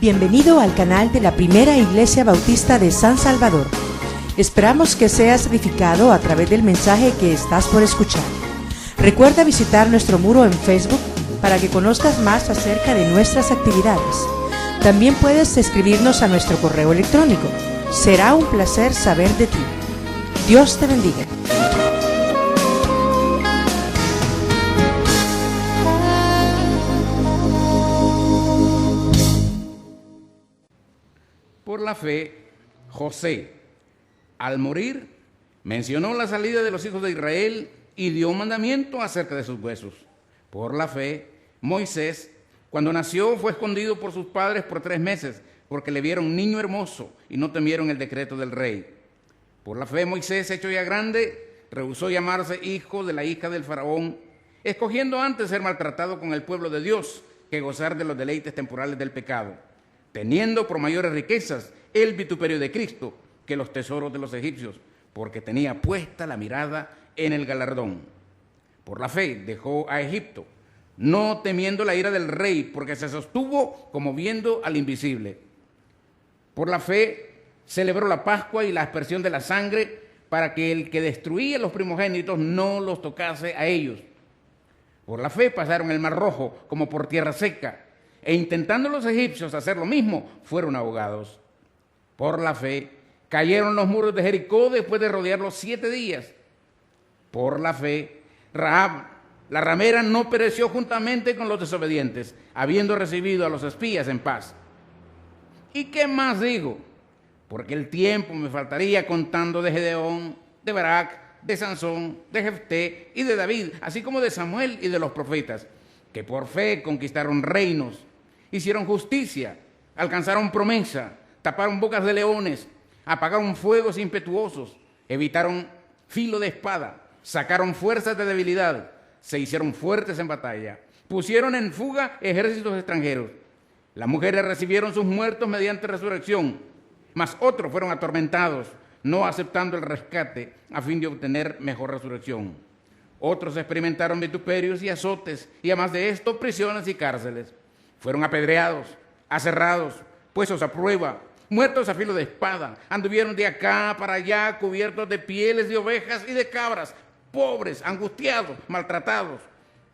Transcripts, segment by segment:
Bienvenido al canal de la Primera Iglesia Bautista de San Salvador. Esperamos que seas edificado a través del mensaje que estás por escuchar. Recuerda visitar nuestro muro en Facebook para que conozcas más acerca de nuestras actividades. También puedes escribirnos a nuestro correo electrónico. Será un placer saber de ti. Dios te bendiga. Por la fe, José, al morir, mencionó la salida de los hijos de Israel y dio un mandamiento acerca de sus huesos. Por la fe, Moisés, cuando nació, fue escondido por sus padres por 3 meses, porque le vieron niño hermoso y no temieron el decreto del rey. Por la fe, Moisés, hecho ya grande, rehusó llamarse hijo de la hija del faraón, escogiendo antes ser maltratado con el pueblo de Dios que gozar de los deleites temporales del pecado, teniendo por mayores riquezas el vituperio de Cristo que los tesoros de los egipcios, porque tenía puesta la mirada en el galardón. Por la fe dejó a Egipto, no temiendo la ira del rey, porque se sostuvo como viendo al invisible. Por la fe celebró la Pascua y la aspersión de la sangre, para que el que destruía los primogénitos no los tocase a ellos. Por la fe pasaron el Mar Rojo como por tierra seca, e intentando los egipcios hacer lo mismo, fueron ahogados. Por la fe cayeron los muros de Jericó después de rodearlos 7 días. Por la fe, Rahab, la ramera, no pereció juntamente con los desobedientes, habiendo recibido a los espías en paz. ¿Y qué más digo? Porque el tiempo me faltaría contando de Gedeón, de Barak, de Sansón, de Jefté y de David, así como de Samuel y de los profetas, que por fe conquistaron reinos, hicieron justicia, alcanzaron promesa, taparon bocas de leones, apagaron fuegos impetuosos, evitaron filo de espada, sacaron fuerzas de debilidad, se hicieron fuertes en batalla, pusieron en fuga ejércitos extranjeros. Las mujeres recibieron sus muertos mediante resurrección, mas otros fueron atormentados, no aceptando el rescate a fin de obtener mejor resurrección. Otros experimentaron vituperios y azotes, y además de esto, prisiones y cárceles. Fueron apedreados, aserrados, puestos a prueba, muertos a filo de espada. Anduvieron de acá para allá, cubiertos de pieles de ovejas y de cabras, pobres, angustiados, maltratados,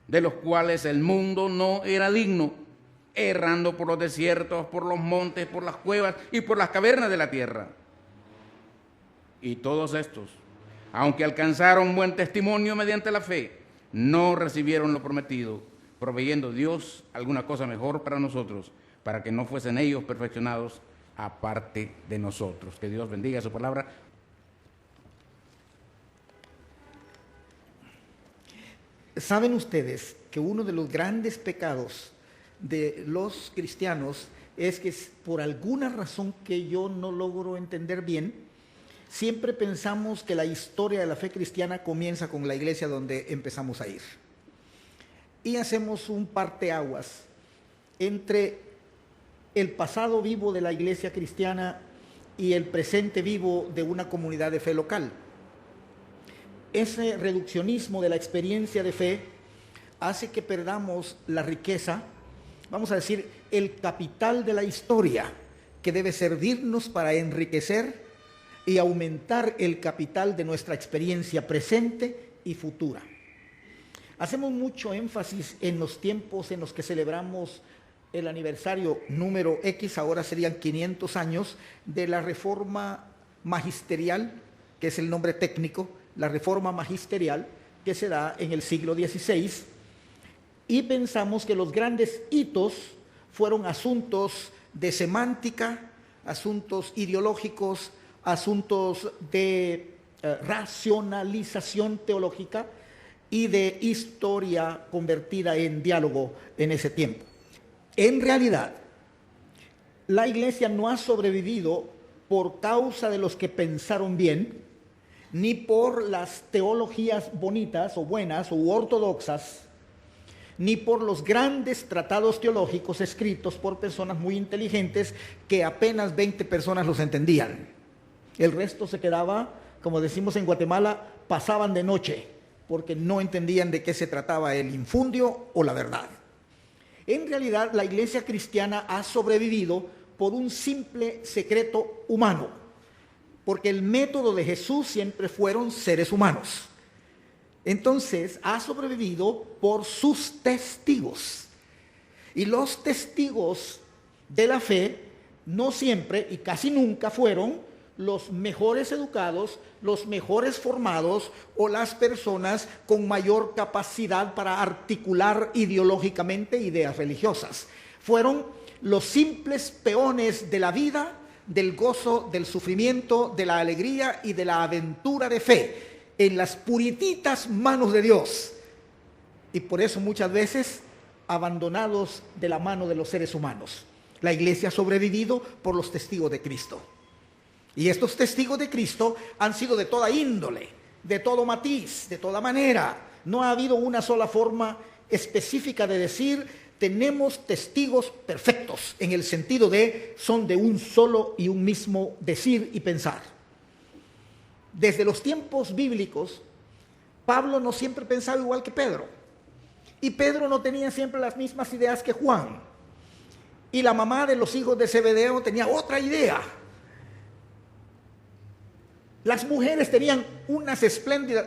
de los cuales el mundo no era digno, errando por los desiertos, por los montes, por las cuevas y por las cavernas de la tierra. Y todos estos, aunque alcanzaron buen testimonio mediante la fe, no recibieron lo prometido, proveyendo Dios alguna cosa mejor para nosotros, para que no fuesen ellos perfeccionados aparte de nosotros. Que Dios bendiga su palabra. ¿Saben ustedes que uno de los grandes pecados de los cristianos es que por alguna razón que yo no logro entender bien, siempre pensamos que la historia de la fe cristiana comienza con la iglesia donde empezamos a ir? Y hacemos un parteaguas entre el pasado vivo de la iglesia cristiana y el presente vivo de una comunidad de fe local. Ese reduccionismo de la experiencia de fe hace que perdamos la riqueza, vamos a decir, el capital de la historia, que debe servirnos para enriquecer y aumentar el capital de nuestra experiencia presente y futura. Hacemos mucho énfasis en los tiempos en los que celebramos el aniversario número X, ahora serían 500 años, de la Reforma Magisterial, que es el nombre técnico, la Reforma Magisterial, que se da en el siglo XVI, y pensamos que los grandes hitos fueron asuntos de semántica, asuntos ideológicos, asuntos de racionalización teológica y de historia convertida en diálogo en ese tiempo. En realidad, la iglesia no ha sobrevivido por causa de los que pensaron bien, ni por las teologías bonitas o buenas o ortodoxas, ni por los grandes tratados teológicos escritos por personas muy inteligentes que apenas 20 personas los entendían. El resto se quedaba, como decimos en Guatemala, pasaban de noche, porque no entendían de qué se trataba el infundio o la verdad. En realidad, la iglesia cristiana ha sobrevivido por un simple secreto humano, porque el método de Jesús siempre fueron seres humanos. Entonces ha sobrevivido por sus testigos. Y los testigos de la fe no siempre y casi nunca fueron los mejores educados, los mejores formados o las personas con mayor capacidad para articular ideológicamente ideas religiosas. Fueron los simples peones de la vida, del gozo, del sufrimiento, de la alegría y de la aventura de fe en las purititas manos de Dios. Y por eso muchas veces abandonados de la mano de los seres humanos. La iglesia ha sobrevivido por los testigos de Cristo. Y estos testigos de Cristo han sido de toda índole, de todo matiz, de toda manera. No ha habido una sola forma específica de decir, tenemos testigos perfectos, en el sentido de son de un solo y un mismo decir y pensar. Desde los tiempos bíblicos, Pablo no siempre pensaba igual que Pedro. Y Pedro no tenía siempre las mismas ideas que Juan. Y la mamá de los hijos de Zebedeo tenía otra idea. Las mujeres tenían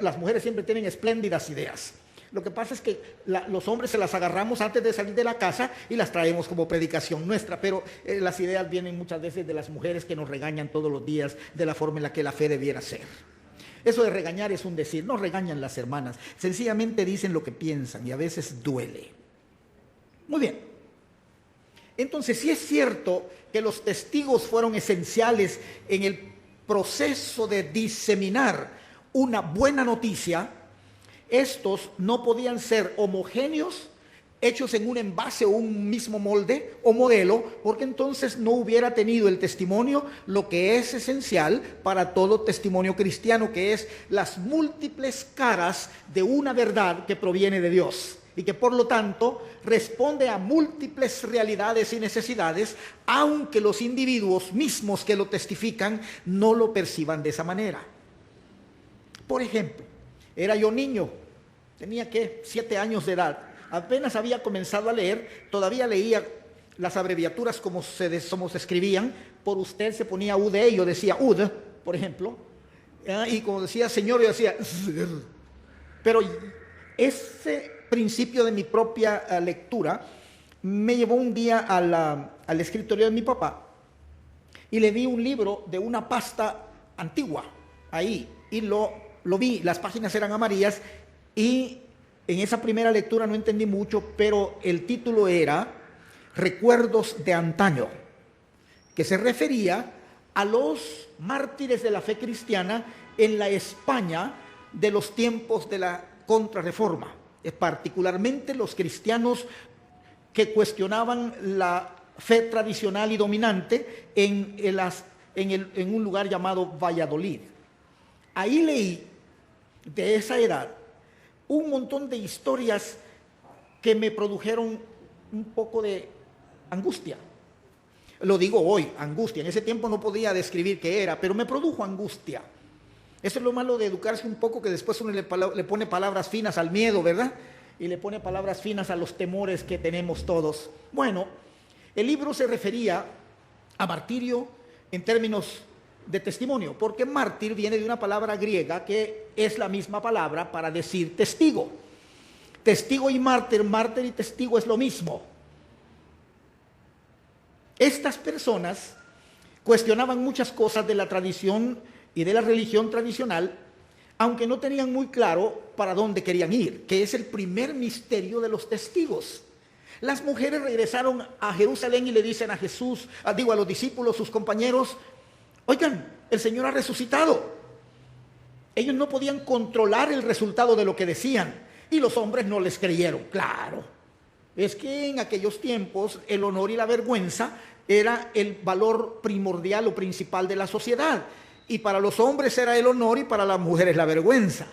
las mujeres siempre tienen espléndidas ideas. Lo que pasa es que los hombres se las agarramos antes de salir de la casa y las traemos como predicación nuestra, pero las ideas vienen muchas veces de las mujeres que nos regañan todos los días de la forma en la que la fe debiera ser. Eso de regañar es un decir, no regañan las hermanas, sencillamente dicen lo que piensan y a veces duele. Muy bien. Entonces, sí es cierto que los testigos fueron esenciales en el proceso de diseminar una buena noticia. Estos no podían ser homogéneos, hechos en un envase o un mismo molde o modelo, porque entonces no hubiera tenido el testimonio lo que es esencial para todo testimonio cristiano, que es las múltiples caras de una verdad que proviene de Dios y que por lo tanto responde a múltiples realidades y necesidades, aunque los individuos mismos que lo testifican no lo perciban de esa manera. Por ejemplo, era yo niño, tenía 7 años de edad, apenas había comenzado a leer, todavía leía las abreviaturas como se escribían, por usted se ponía UD y yo decía UD, por ejemplo, y como decía señor yo decía Zr. Pero ese principio de mi propia lectura me llevó un día al escritorio de mi papá y le vi un libro de una pasta antigua ahí y lo vi, las páginas eran amarillas y en esa primera lectura no entendí mucho, pero el título era Recuerdos de antaño, que se refería a los mártires de la fe cristiana en la España de los tiempos de la Contrarreforma, particularmente los cristianos que cuestionaban la fe tradicional y dominante en un lugar llamado Valladolid. Ahí leí de esa edad un montón de historias que me produjeron un poco de angustia. Lo digo hoy, angustia. En ese tiempo no podía describir qué era, pero me produjo angustia. Eso es lo malo de educarse un poco, que después uno le pone palabras finas al miedo, ¿verdad? Y le pone palabras finas a los temores que tenemos todos. Bueno, el libro se refería a martirio en términos de testimonio, porque mártir viene de una palabra griega que es la misma palabra para decir testigo. Testigo y mártir y testigo es lo mismo. Estas personas cuestionaban muchas cosas de la tradición y de la religión tradicional, aunque no tenían muy claro para dónde querían ir, que es el primer misterio de los testigos. Las mujeres regresaron a Jerusalén y le dicen a los discípulos, sus compañeros, oigan, el Señor ha resucitado. Ellos no podían controlar el resultado de lo que decían y los hombres no les creyeron. Claro, es que en aquellos tiempos el honor y la vergüenza era el valor primordial o principal de la sociedad. Y para los hombres era el honor y para las mujeres la vergüenza.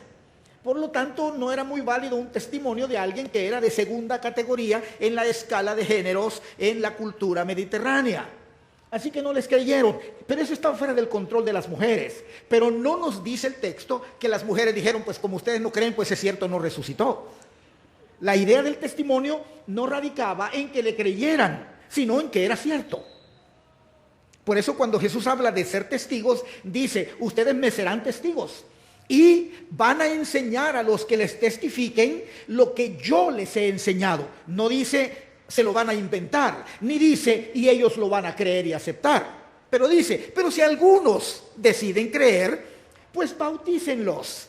Por lo tanto, no era muy válido un testimonio de alguien que era de segunda categoría en la escala de géneros en la cultura mediterránea. Así que no les creyeron, pero eso estaba fuera del control de las mujeres. Pero no nos dice el texto que las mujeres dijeron, pues como ustedes no creen, pues es cierto, no resucitó. La idea del testimonio no radicaba en que le creyeran, sino en que era cierto. Por eso cuando Jesús habla de ser testigos, dice, ustedes me serán testigos y van a enseñar a los que les testifiquen lo que yo les he enseñado. No dice, se lo van a inventar, ni dice, y ellos lo van a creer y aceptar. Pero dice, pero si algunos deciden creer, pues bautícenlos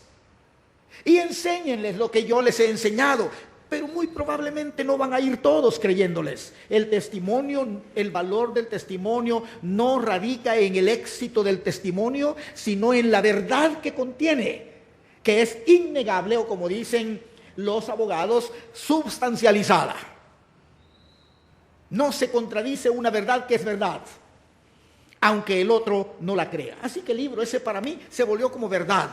y enséñenles lo que yo les he enseñado. Pero muy probablemente no van a ir todos creyéndoles. El testimonio, el valor del testimonio no radica en el éxito del testimonio, sino en la verdad que contiene, que es innegable, o como dicen los abogados, substancializada. No se contradice una verdad que es verdad, aunque el otro no la crea. Así que el libro ese para mí se volvió como verdad.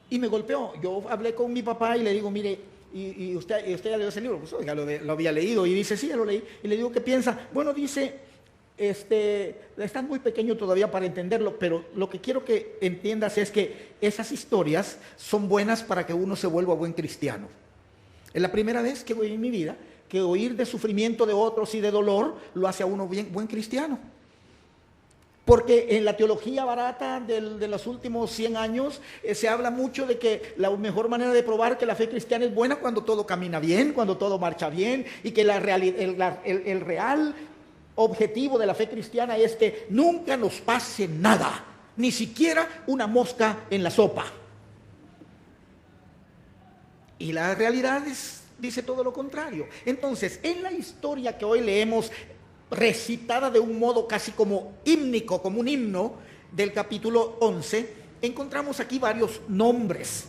Y me golpeó. Yo hablé con mi papá y le digo, mire, ¿y usted ya leyó ese libro? Pues oiga, lo había leído. Y dice, sí, ya lo leí. Y le digo, ¿qué piensa? Bueno, dice, está muy pequeño todavía para entenderlo, pero lo que quiero que entiendas es que esas historias son buenas para que uno se vuelva buen cristiano. Es la primera vez que voy en mi vida que oír de sufrimiento de otros y de dolor lo hace a uno buen cristiano. Porque en la teología barata de los últimos 100 años se habla mucho de que la mejor manera de probar que la fe cristiana es buena cuando todo camina bien, cuando todo marcha bien, y que el real objetivo de la fe cristiana es que nunca nos pase nada, ni siquiera una mosca en la sopa. Y la realidad dice todo lo contrario. Entonces, en la historia que hoy leemos, recitada de un modo casi como hímnico, como un himno del capítulo 11, encontramos aquí varios nombres.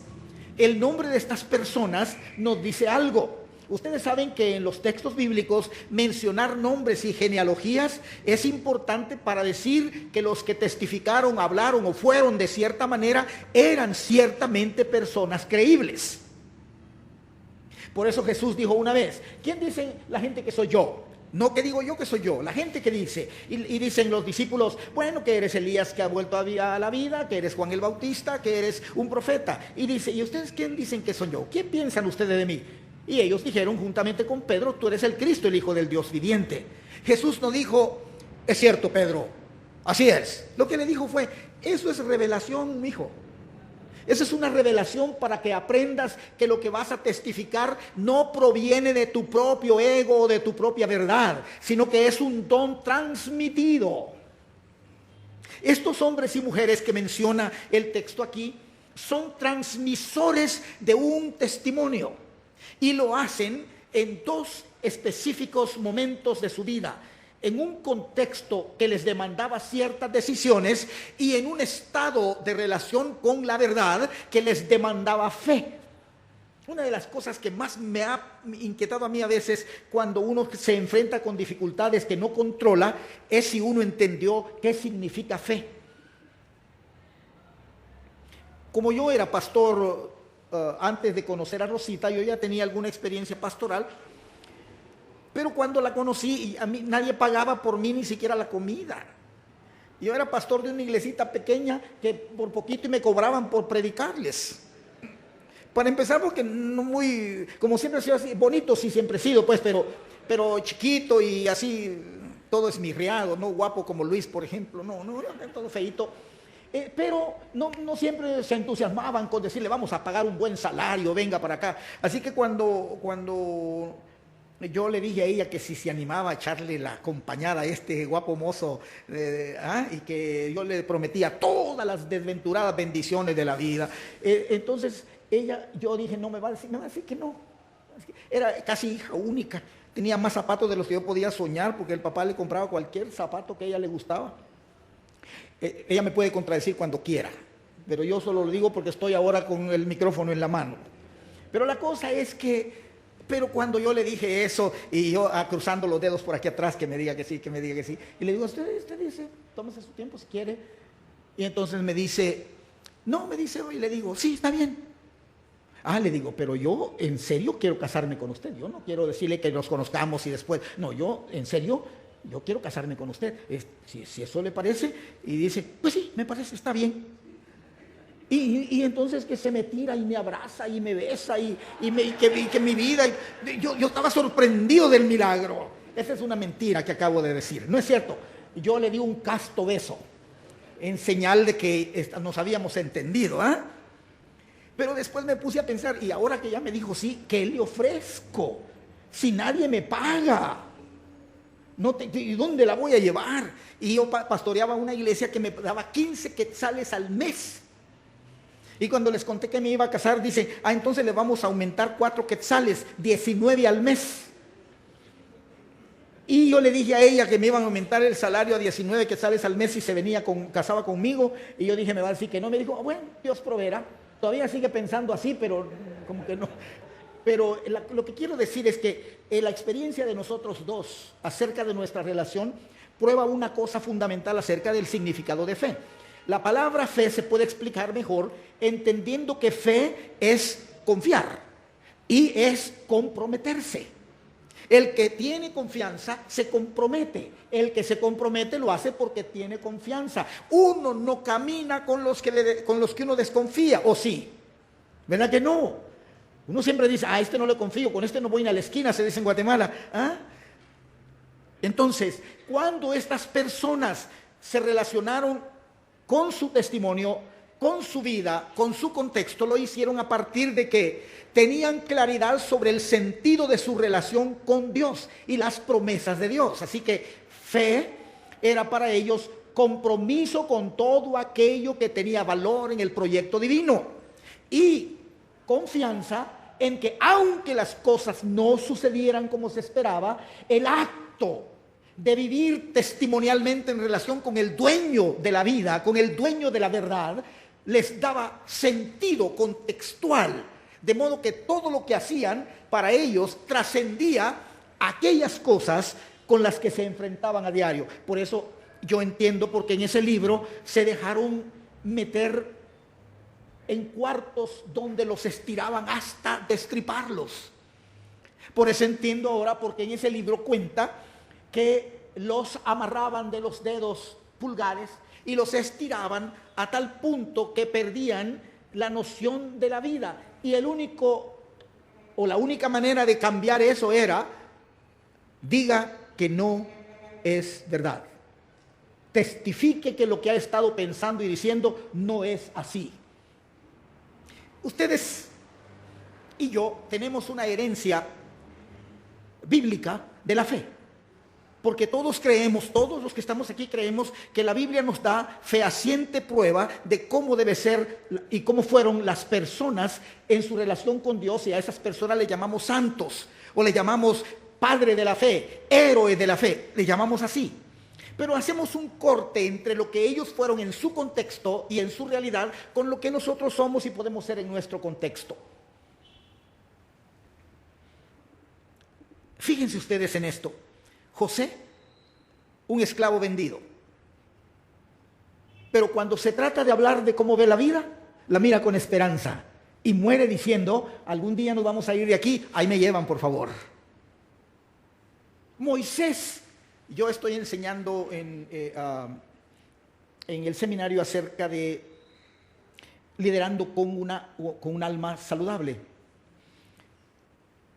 El nombre de estas personas nos dice algo. Ustedes saben que en los textos bíblicos mencionar nombres y genealogías es importante para decir que los que testificaron, hablaron o fueron de cierta manera eran ciertamente personas creíbles. Por eso Jesús dijo una vez, ¿quién dice la gente que soy yo? No que digo yo que soy yo, la gente que dice. Y dicen los discípulos, bueno, que eres Elías que ha vuelto a la vida, que eres Juan el Bautista, que eres un profeta. Y dice, ¿y ustedes quién dicen que soy yo? ¿Qué piensan ustedes de mí? Y ellos dijeron juntamente con Pedro, tú eres el Cristo, el Hijo del Dios viviente. Jesús no dijo, es cierto, Pedro, así es. Lo que le dijo fue, eso es revelación, mi hijo. Esa es una revelación para que aprendas que lo que vas a testificar no proviene de tu propio ego o de tu propia verdad, sino que es un don transmitido. Estos hombres y mujeres que menciona el texto aquí son transmisores de un testimonio y lo hacen en dos específicos momentos de su vida. En un contexto que les demandaba ciertas decisiones y en un estado de relación con la verdad que les demandaba fe. Una de las cosas que más me ha inquietado a mí a veces cuando uno se enfrenta con dificultades que no controla es si uno entendió qué significa fe. Como yo era pastor antes de conocer a Rosita, yo ya tenía alguna experiencia pastoral. Pero cuando la conocí, a mí nadie pagaba por mí ni siquiera la comida. Yo era pastor de una iglesita pequeña que por poquito y me cobraban por predicarles. Para empezar, porque no muy, como siempre he sido así, bonito sí siempre he sido, pues, pero chiquito y así, todo esmirriado, no guapo como Luis, por ejemplo, no, todo feíto. Pero no siempre se entusiasmaban con decirle, vamos a pagar un buen salario, venga para acá. Así que cuando yo le dije a ella que si se animaba a echarle la acompañada a este guapo mozo, y que yo le prometía todas las desventuradas bendiciones de la vida. Entonces yo dije, no me va a decir que no. Era casi hija única, tenía más zapatos de los que yo podía soñar porque el papá le compraba cualquier zapato que a ella le gustaba. Ella me puede contradecir cuando quiera, pero yo solo lo digo porque estoy ahora con el micrófono en la mano. Pero la cosa es que pero cuando yo le dije eso, y yo cruzando los dedos por aquí atrás, que me diga que sí, y le digo, usted dice, tómese su tiempo si quiere. Y entonces me dice, no, me dice, y le digo, sí, está bien. Le digo, pero yo en serio quiero casarme con usted. Yo no quiero decirle que nos conozcamos y después, no, yo en serio, yo quiero casarme con usted. Si eso le parece, y dice, pues sí, me parece, está bien. Y entonces que se me tira y me abraza y me besa y que mi vida, yo estaba sorprendido del milagro. Esa es una mentira que acabo de decir, no es cierto. yo le di un casto beso, en señal de que nos habíamos entendido, ¿ah? Pero después me puse a pensar, y ahora que ya me dijo sí, ¿qué le ofrezco? Si nadie me paga, ¿y dónde la voy a llevar? Y yo pastoreaba una iglesia que me daba 15 quetzales al mes. Y cuando les conté que me iba a casar, dice, entonces le vamos a aumentar 4 quetzales, 19 al mes. Y yo le dije a ella que me iban a aumentar el salario a 19 quetzales al mes si se casaba conmigo. Y yo dije, me va a decir que no. Me dijo, bueno, Dios proveerá. Todavía sigue pensando así, pero como que no. Pero lo que quiero decir es que la experiencia de nosotros dos acerca de nuestra relación prueba una cosa fundamental acerca del significado de fe. La palabra fe se puede explicar mejor entendiendo que fe es confiar y es comprometerse. El que tiene confianza se compromete. El que se compromete lo hace porque tiene confianza. Uno no camina con los que uno desconfía, ¿o sí? ¿Verdad que no? Uno siempre dice, a este no le confío, con este no voy ni a la esquina, se dice en Guatemala. Entonces, cuando estas personas se relacionaron con su testimonio, con su vida, con su contexto, lo hicieron a partir de que tenían claridad sobre el sentido de su relación con Dios y las promesas de Dios. Así que fe era para ellos compromiso con todo aquello que tenía valor en el proyecto divino y confianza en que aunque las cosas no sucedieran como se esperaba, el acto de vivir testimonialmente en relación con el dueño de la vida, con el dueño de la verdad, les daba sentido contextual, de modo que todo lo que hacían para ellos trascendía aquellas cosas con las que se enfrentaban a diario. Por eso yo entiendo porque en ese libro se dejaron meter en cuartos donde los estiraban hasta destriparlos. Por eso entiendo ahora porque en ese libro cuenta que los amarraban de los dedos pulgares y los estiraban a tal punto que perdían la noción de la vida. Y la única manera de cambiar eso era, diga que no es verdad. Testifique que lo que ha estado pensando y diciendo no es así. Ustedes y yo tenemos una herencia bíblica de la fe. Porque todos los que estamos aquí creemos que la Biblia nos da fehaciente prueba de cómo debe ser y cómo fueron las personas en su relación con Dios, y a esas personas le llamamos santos, o le llamamos padre de la fe, héroe de la fe, le llamamos así. Pero hacemos un corte entre lo que ellos fueron en su contexto y en su realidad con lo que nosotros somos y podemos ser en nuestro contexto. Fíjense ustedes en esto. José, un esclavo vendido. Pero cuando se trata de hablar de cómo ve la vida, la mira con esperanza y muere diciendo, algún día nos vamos a ir de aquí, ahí me llevan por favor. Moisés, yo estoy enseñando en el seminario acerca de liderando con un alma saludable.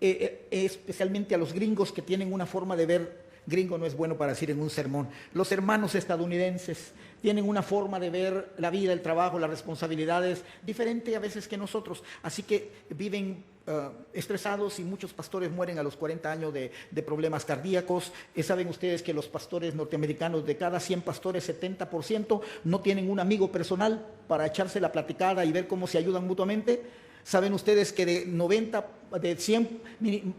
Especialmente a los gringos que tienen una forma de ver, gringo no es bueno para decir en un sermón, los hermanos estadounidenses tienen una forma de ver la vida, el trabajo, las responsabilidades diferente a veces que nosotros, así que viven estresados y muchos pastores mueren a los 40 años de problemas cardíacos. Saben ustedes que los pastores norteamericanos, de cada 100 pastores, 70% no tienen un amigo personal para echarse la platicada y ver cómo se ayudan mutuamente. Saben ustedes que de 100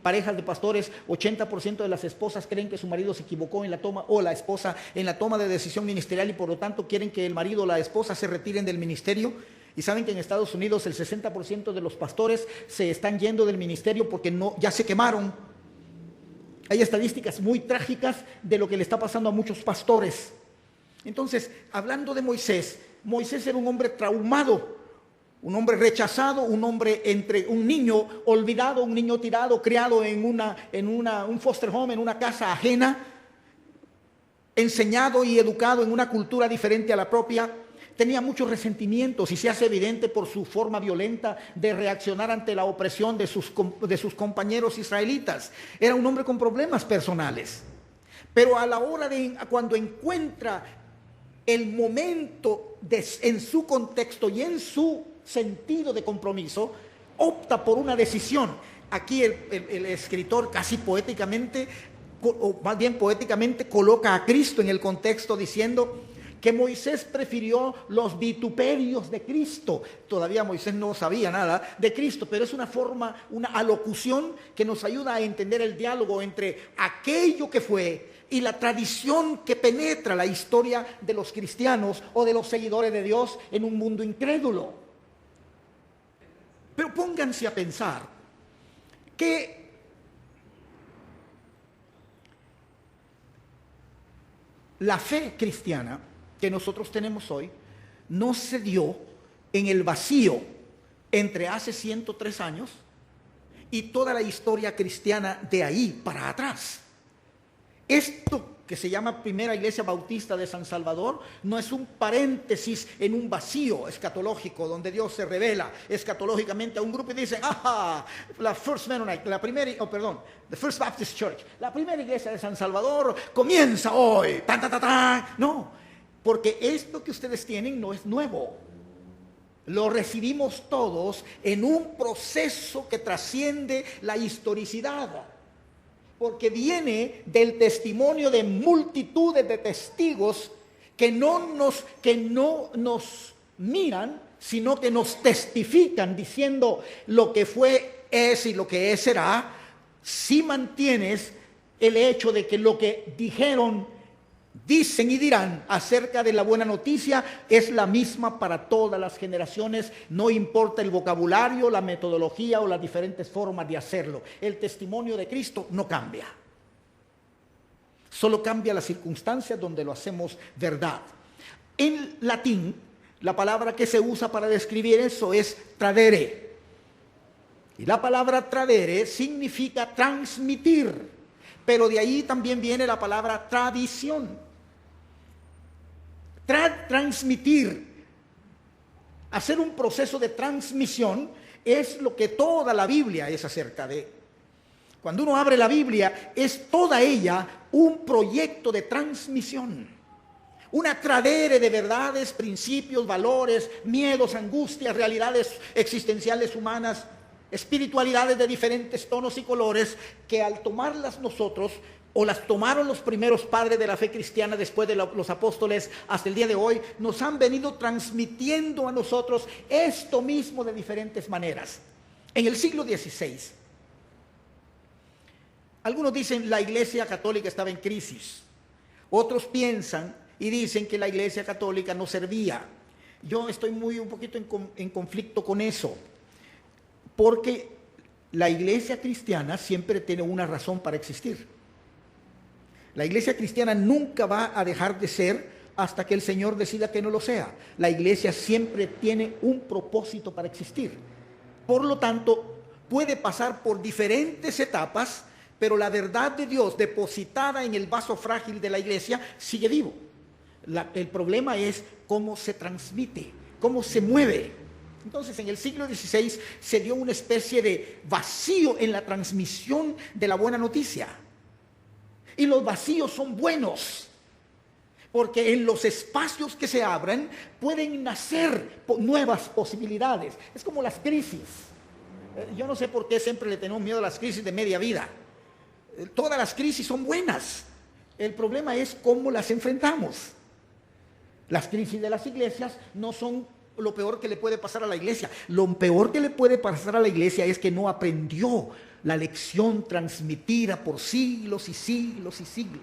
parejas de pastores, 80% de las esposas creen que su marido se equivocó en la toma, o la esposa en la toma de decisión ministerial, y por lo tanto quieren que el marido o la esposa se retiren del ministerio. Y saben que en Estados Unidos el 60% de los pastores se están yendo del ministerio porque ya se quemaron. Hay estadísticas muy trágicas de lo que le está pasando a muchos pastores. Entonces, hablando de Moisés era un hombre traumado, un hombre rechazado, un hombre entre un niño olvidado, un niño tirado, criado en un foster home, en una casa ajena, enseñado y educado en una cultura diferente a la propia. Tenía muchos resentimientos y se hace evidente por su forma violenta de reaccionar ante la opresión de sus compañeros israelitas. Era un hombre con problemas personales. Pero a la hora cuando encuentra el momento en su contexto y en su sentido de compromiso, opta por una decisión. Aquí el escritor casi poéticamente, o más bien poéticamente, coloca a Cristo en el contexto diciendo que Moisés prefirió los vituperios de Cristo. Todavía Moisés no sabía nada de Cristo, pero es una forma, una alocución que nos ayuda a entender el diálogo entre aquello que fue y la tradición que penetra la historia de los cristianos o de los seguidores de Dios en un mundo incrédulo. Pero pónganse a pensar que la fe cristiana que nosotros tenemos hoy no se dio en el vacío entre hace 103 años y toda la historia cristiana de ahí para atrás. Esto que se llama Primera Iglesia Bautista de San Salvador no es un paréntesis en un vacío escatológico donde Dios se revela escatológicamente a un grupo y dicen, la First Mennonite, the First Baptist Church, la primera iglesia de San Salvador comienza hoy, No, porque esto que ustedes tienen no es nuevo. Lo recibimos todos en un proceso que trasciende la historicidad, porque viene del testimonio de multitudes de testigos que no nos miran, sino que nos testifican diciendo lo que fue es y lo que es será, si mantienes el hecho de que lo que dijeron, dicen y dirán acerca de la buena noticia es la misma para todas las generaciones, no importa el vocabulario, la metodología o las diferentes formas de hacerlo. El testimonio de Cristo no cambia. Solo cambia las circunstancias donde lo hacemos verdad. En latín, la palabra que se usa para describir eso es tradere. Y la palabra tradere significa transmitir, pero de ahí también viene la palabra tradición. Transmitir, hacer un proceso de transmisión es lo que toda la Biblia es acerca de. Cuando uno abre la Biblia, es toda ella un proyecto de transmisión. Una tradere de verdades, principios, valores, miedos, angustias, realidades existenciales humanas, espiritualidades de diferentes tonos y colores que al tomarlas nosotros, o las tomaron los primeros padres de la fe cristiana después de los apóstoles hasta el día de hoy, nos han venido transmitiendo a nosotros esto mismo de diferentes maneras. En el siglo XVI, algunos dicen la Iglesia Católica estaba en crisis. Otros piensan y dicen que la Iglesia Católica no servía. Yo estoy un poquito en conflicto con eso, porque la Iglesia cristiana siempre tiene una razón para existir. La iglesia cristiana nunca va a dejar de ser hasta que el Señor decida que no lo sea. La iglesia siempre tiene un propósito para existir. Por lo tanto, puede pasar por diferentes etapas, pero la verdad de Dios depositada en el vaso frágil de la iglesia sigue vivo. El problema es cómo se transmite, cómo se mueve. Entonces, en el siglo XVI se dio una especie de vacío en la transmisión de la buena noticia. Y los vacíos son buenos, porque en los espacios que se abren pueden nacer nuevas posibilidades. Es como las crisis. Yo no sé por qué siempre le tenemos miedo a las crisis de media vida. Todas las crisis son buenas. El problema es cómo las enfrentamos. Las crisis de las iglesias no son lo peor que le puede pasar a la iglesia. Lo peor que le puede pasar a la iglesia es que no aprendió la lección transmitida por siglos y siglos y siglos.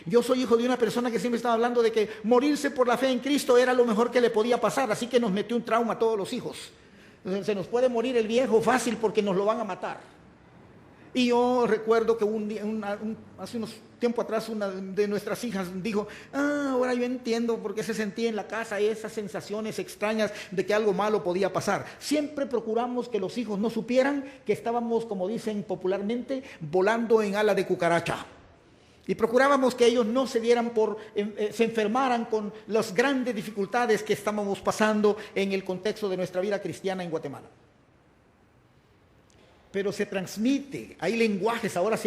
Yo soy hijo de una persona que siempre estaba hablando de que morirse por la fe en Cristo era lo mejor que le podía pasar, así que nos metió un trauma a todos los hijos. Se nos puede morir el viejo fácil porque nos lo van a matar. Y yo recuerdo que hace unos tiempo atrás una de nuestras hijas dijo, ahora yo entiendo por qué se sentía en la casa esas sensaciones extrañas de que algo malo podía pasar. Siempre procuramos que los hijos no supieran que estábamos, como dicen popularmente, volando en ala de cucaracha. Y procurábamos que ellos no se enfermaran con las grandes dificultades que estábamos pasando en el contexto de nuestra vida cristiana en Guatemala. pero se transmite. Hay lenguajes, ahora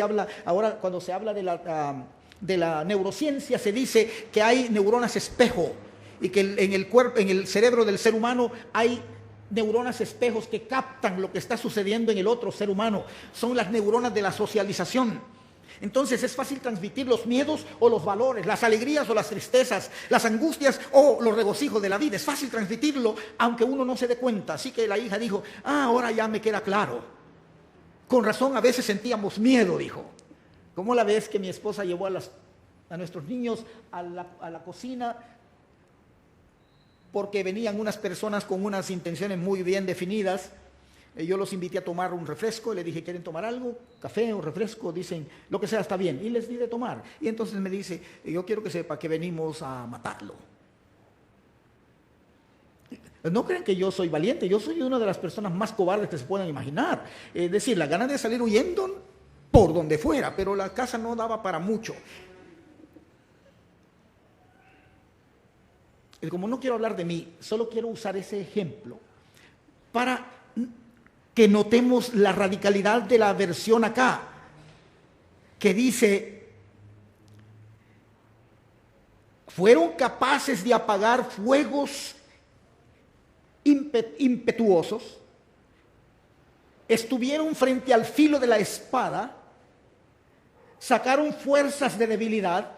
cuando se habla de la neurociencia, se dice que hay neuronas espejo y que en el cuerpo, en el cerebro del ser humano hay neuronas espejos que captan lo que está sucediendo en el otro ser humano. Son las neuronas de la socialización. Entonces es fácil transmitir los miedos o los valores, las alegrías o las tristezas, las angustias o los regocijos de la vida. Es fácil transmitirlo aunque uno no se dé cuenta. Así que la hija dijo, ahora ya me queda claro. Con razón a veces sentíamos miedo, dijo. Como la vez que mi esposa llevó a nuestros niños a la cocina, porque venían unas personas con unas intenciones muy bien definidas. Yo los invité a tomar un refresco, le dije, ¿quieren tomar algo? Café o refresco, dicen, lo que sea está bien, y les di de tomar. Y entonces me dice, yo quiero que sepa que venimos a matarlo. No crean que yo soy valiente, yo soy una de las personas más cobardes que se puedan imaginar. Es decir, la ganas de salir huyendo por donde fuera, pero la casa no daba para mucho. Y como no quiero hablar de mí, solo quiero usar ese ejemplo para que notemos la radicalidad de la versión acá, que dice, fueron capaces de apagar fuegos impetuosos, estuvieron frente al filo de la espada, sacaron fuerzas de debilidad,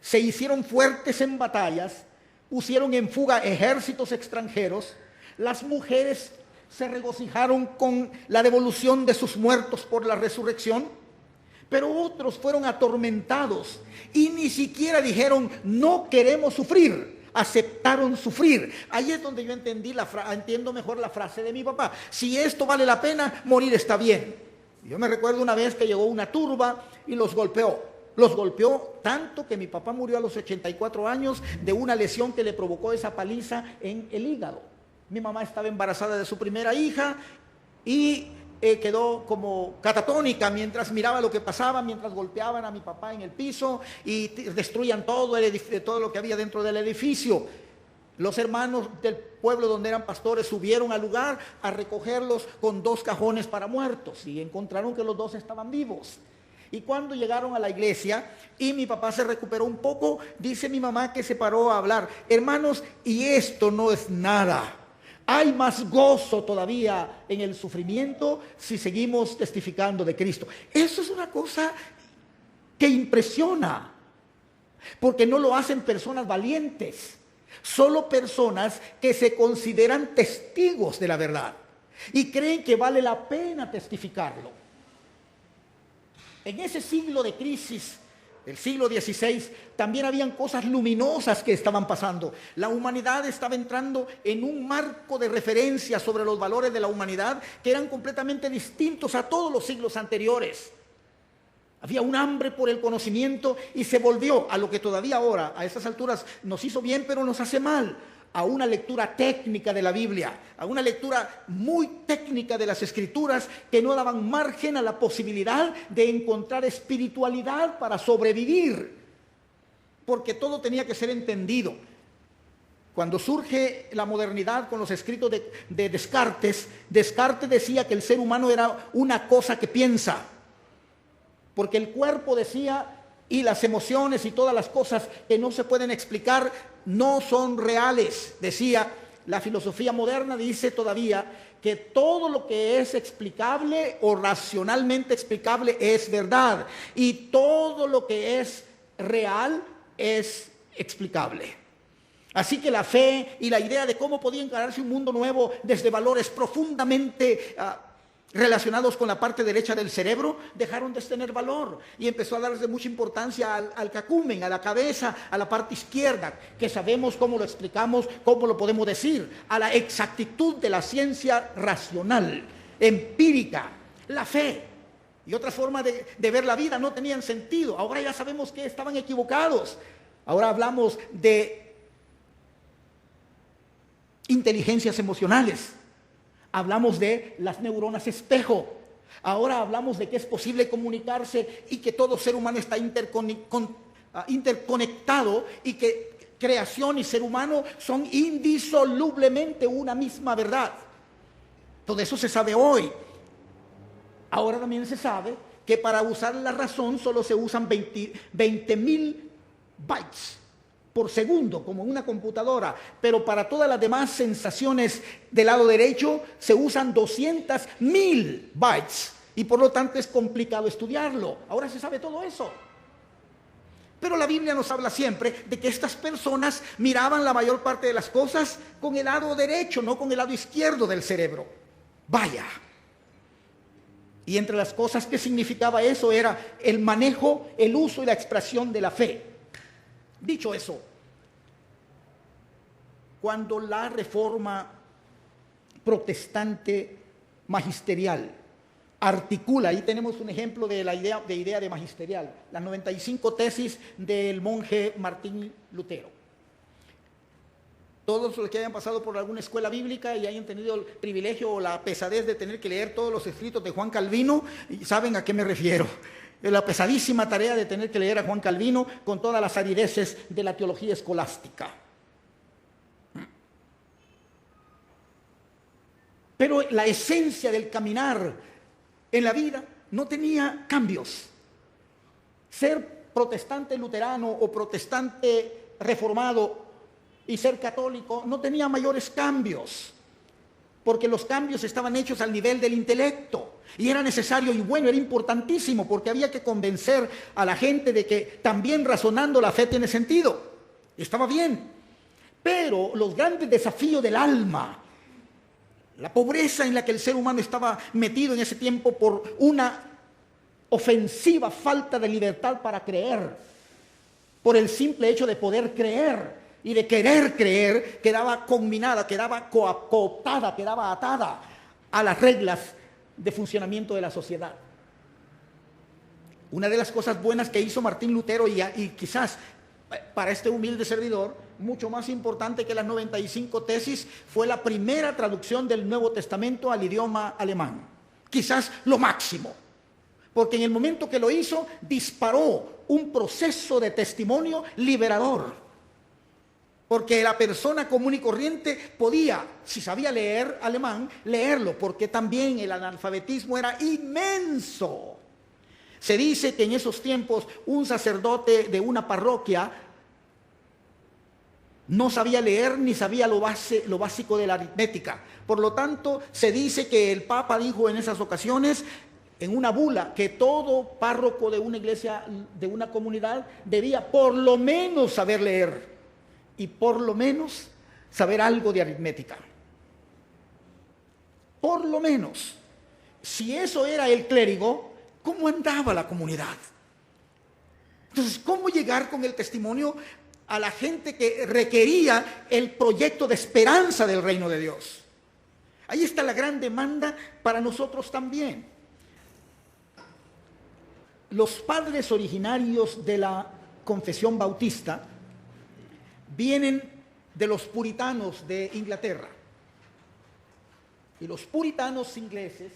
se hicieron fuertes en batallas, pusieron en fuga ejércitos extranjeros, las mujeres se regocijaron con la devolución de sus muertos por la resurrección, pero otros fueron atormentados y ni siquiera dijeron, no queremos sufrir, aceptaron sufrir. Ahí es donde yo entiendo mejor la frase de mi papá, si esto vale la pena, morir está bien. Yo me recuerdo una vez que llegó una turba y los golpeó tanto que mi papá murió a los 84 años de una lesión que le provocó esa paliza en el hígado. Mi mamá estaba embarazada de su primera hija y quedó como catatónica mientras miraba lo que pasaba, mientras golpeaban a mi papá en el piso y destruían todo lo que había dentro del edificio. Los hermanos del pueblo donde eran pastores subieron al lugar a recogerlos con 2 cajones para muertos y encontraron que los 2 estaban vivos. Y cuando llegaron a la iglesia y mi papá se recuperó un poco, dice mi mamá que se paró a hablar, hermanos, y esto no es nada. Hay más gozo todavía en el sufrimiento si seguimos testificando de Cristo. Eso es una cosa que impresiona, porque no lo hacen personas valientes, solo personas que se consideran testigos de la verdad y creen que vale la pena testificarlo. En ese siglo de crisis, el siglo XVI, también habían cosas luminosas que estaban pasando. La humanidad estaba entrando en un marco de referencia sobre los valores de la humanidad que eran completamente distintos a todos los siglos anteriores. Había un hambre por el conocimiento y se volvió a lo que todavía ahora, a estas alturas, nos hizo bien pero nos hace mal, a una lectura técnica de la Biblia, a una lectura muy técnica de las Escrituras que no daban margen a la posibilidad de encontrar espiritualidad para sobrevivir, porque todo tenía que ser entendido. Cuando surge la modernidad con los escritos de Descartes, Descartes decía que el ser humano era una cosa que piensa, porque el cuerpo decía y las emociones y todas las cosas que no se pueden explicar no son reales. Decía, la filosofía moderna dice todavía que todo lo que es explicable o racionalmente explicable es verdad y todo lo que es real es explicable. Así que la fe y la idea de cómo podía encararse un mundo nuevo desde valores profundamente relacionados con la parte derecha del cerebro, dejaron de tener valor y empezó a darse mucha importancia al cacumen, a la cabeza, a la parte izquierda, que sabemos cómo lo explicamos, cómo lo podemos decir, a la exactitud de la ciencia racional, empírica, la fe y otra forma de ver la vida no tenían sentido. Ahora ya sabemos que estaban equivocados. Ahora hablamos de inteligencias emocionales. Hablamos de las neuronas espejo. Ahora hablamos de que es posible comunicarse y que todo ser humano está interconectado y que creación y ser humano son indisolublemente una misma verdad. Todo eso se sabe hoy. Ahora también se sabe que para usar la razón solo se usan 20.000 bytes por segundo, como en una computadora, pero para todas las demás sensaciones del lado derecho se usan 200.000 bytes, y por lo tanto es complicado estudiarlo. Ahora se sabe todo eso. Pero la Biblia nos habla siempre de que estas personas miraban la mayor parte de las cosas con el lado derecho, no con el lado izquierdo del cerebro. Vaya. Y entre las cosas que significaba eso era el manejo, el uso y la expresión de la fe. Dicho eso, cuando la reforma protestante magisterial articula, ahí tenemos un ejemplo de la idea de magisterial, las 95 tesis del monje Martín Lutero. Todos los que hayan pasado por alguna escuela bíblica y hayan tenido el privilegio o la pesadez de tener que leer todos los escritos de Juan Calvino, saben a qué me refiero. La pesadísima tarea de tener que leer a Juan Calvino con todas las arideces de la teología escolástica. Pero la esencia del caminar en la vida no tenía cambios. Ser protestante luterano o protestante reformado y ser católico no tenía mayores cambios, porque los cambios estaban hechos al nivel del intelecto, y era necesario y bueno, era importantísimo, porque había que convencer a la gente de que también razonando la fe tiene sentido. Estaba bien, pero los grandes desafíos del alma, la pobreza en la que el ser humano estaba metido en ese tiempo por una ofensiva falta de libertad para creer, por el simple hecho de poder creer y de querer creer, quedaba combinada, quedaba cooptada, quedaba atada a las reglas de funcionamiento de la sociedad. Una de las cosas buenas que hizo Martín Lutero, y quizás para este humilde servidor, mucho más importante que las 95 tesis, fue la primera traducción del Nuevo Testamento al idioma alemán. Quizás lo máximo, porque en el momento que lo hizo, disparó un proceso de testimonio liberador. Porque la persona común y corriente podía, si sabía leer alemán, leerlo, porque también el analfabetismo era inmenso. Se dice que en esos tiempos un sacerdote de una parroquia no sabía leer ni sabía lo básico de la aritmética. Por lo tanto, se dice que el Papa dijo en esas ocasiones, en una bula, que todo párroco de una iglesia, de una comunidad, debía por lo menos saber leer y por lo menos saber algo de aritmética. Por lo menos. Si eso era el clérigo, ¿cómo andaba la comunidad? Entonces, ¿cómo llegar con el testimonio a la gente que requería el proyecto de esperanza del reino de Dios? Ahí está la gran demanda para nosotros también. Los padres originarios de la confesión bautista vienen de los puritanos de Inglaterra. Y los puritanos ingleses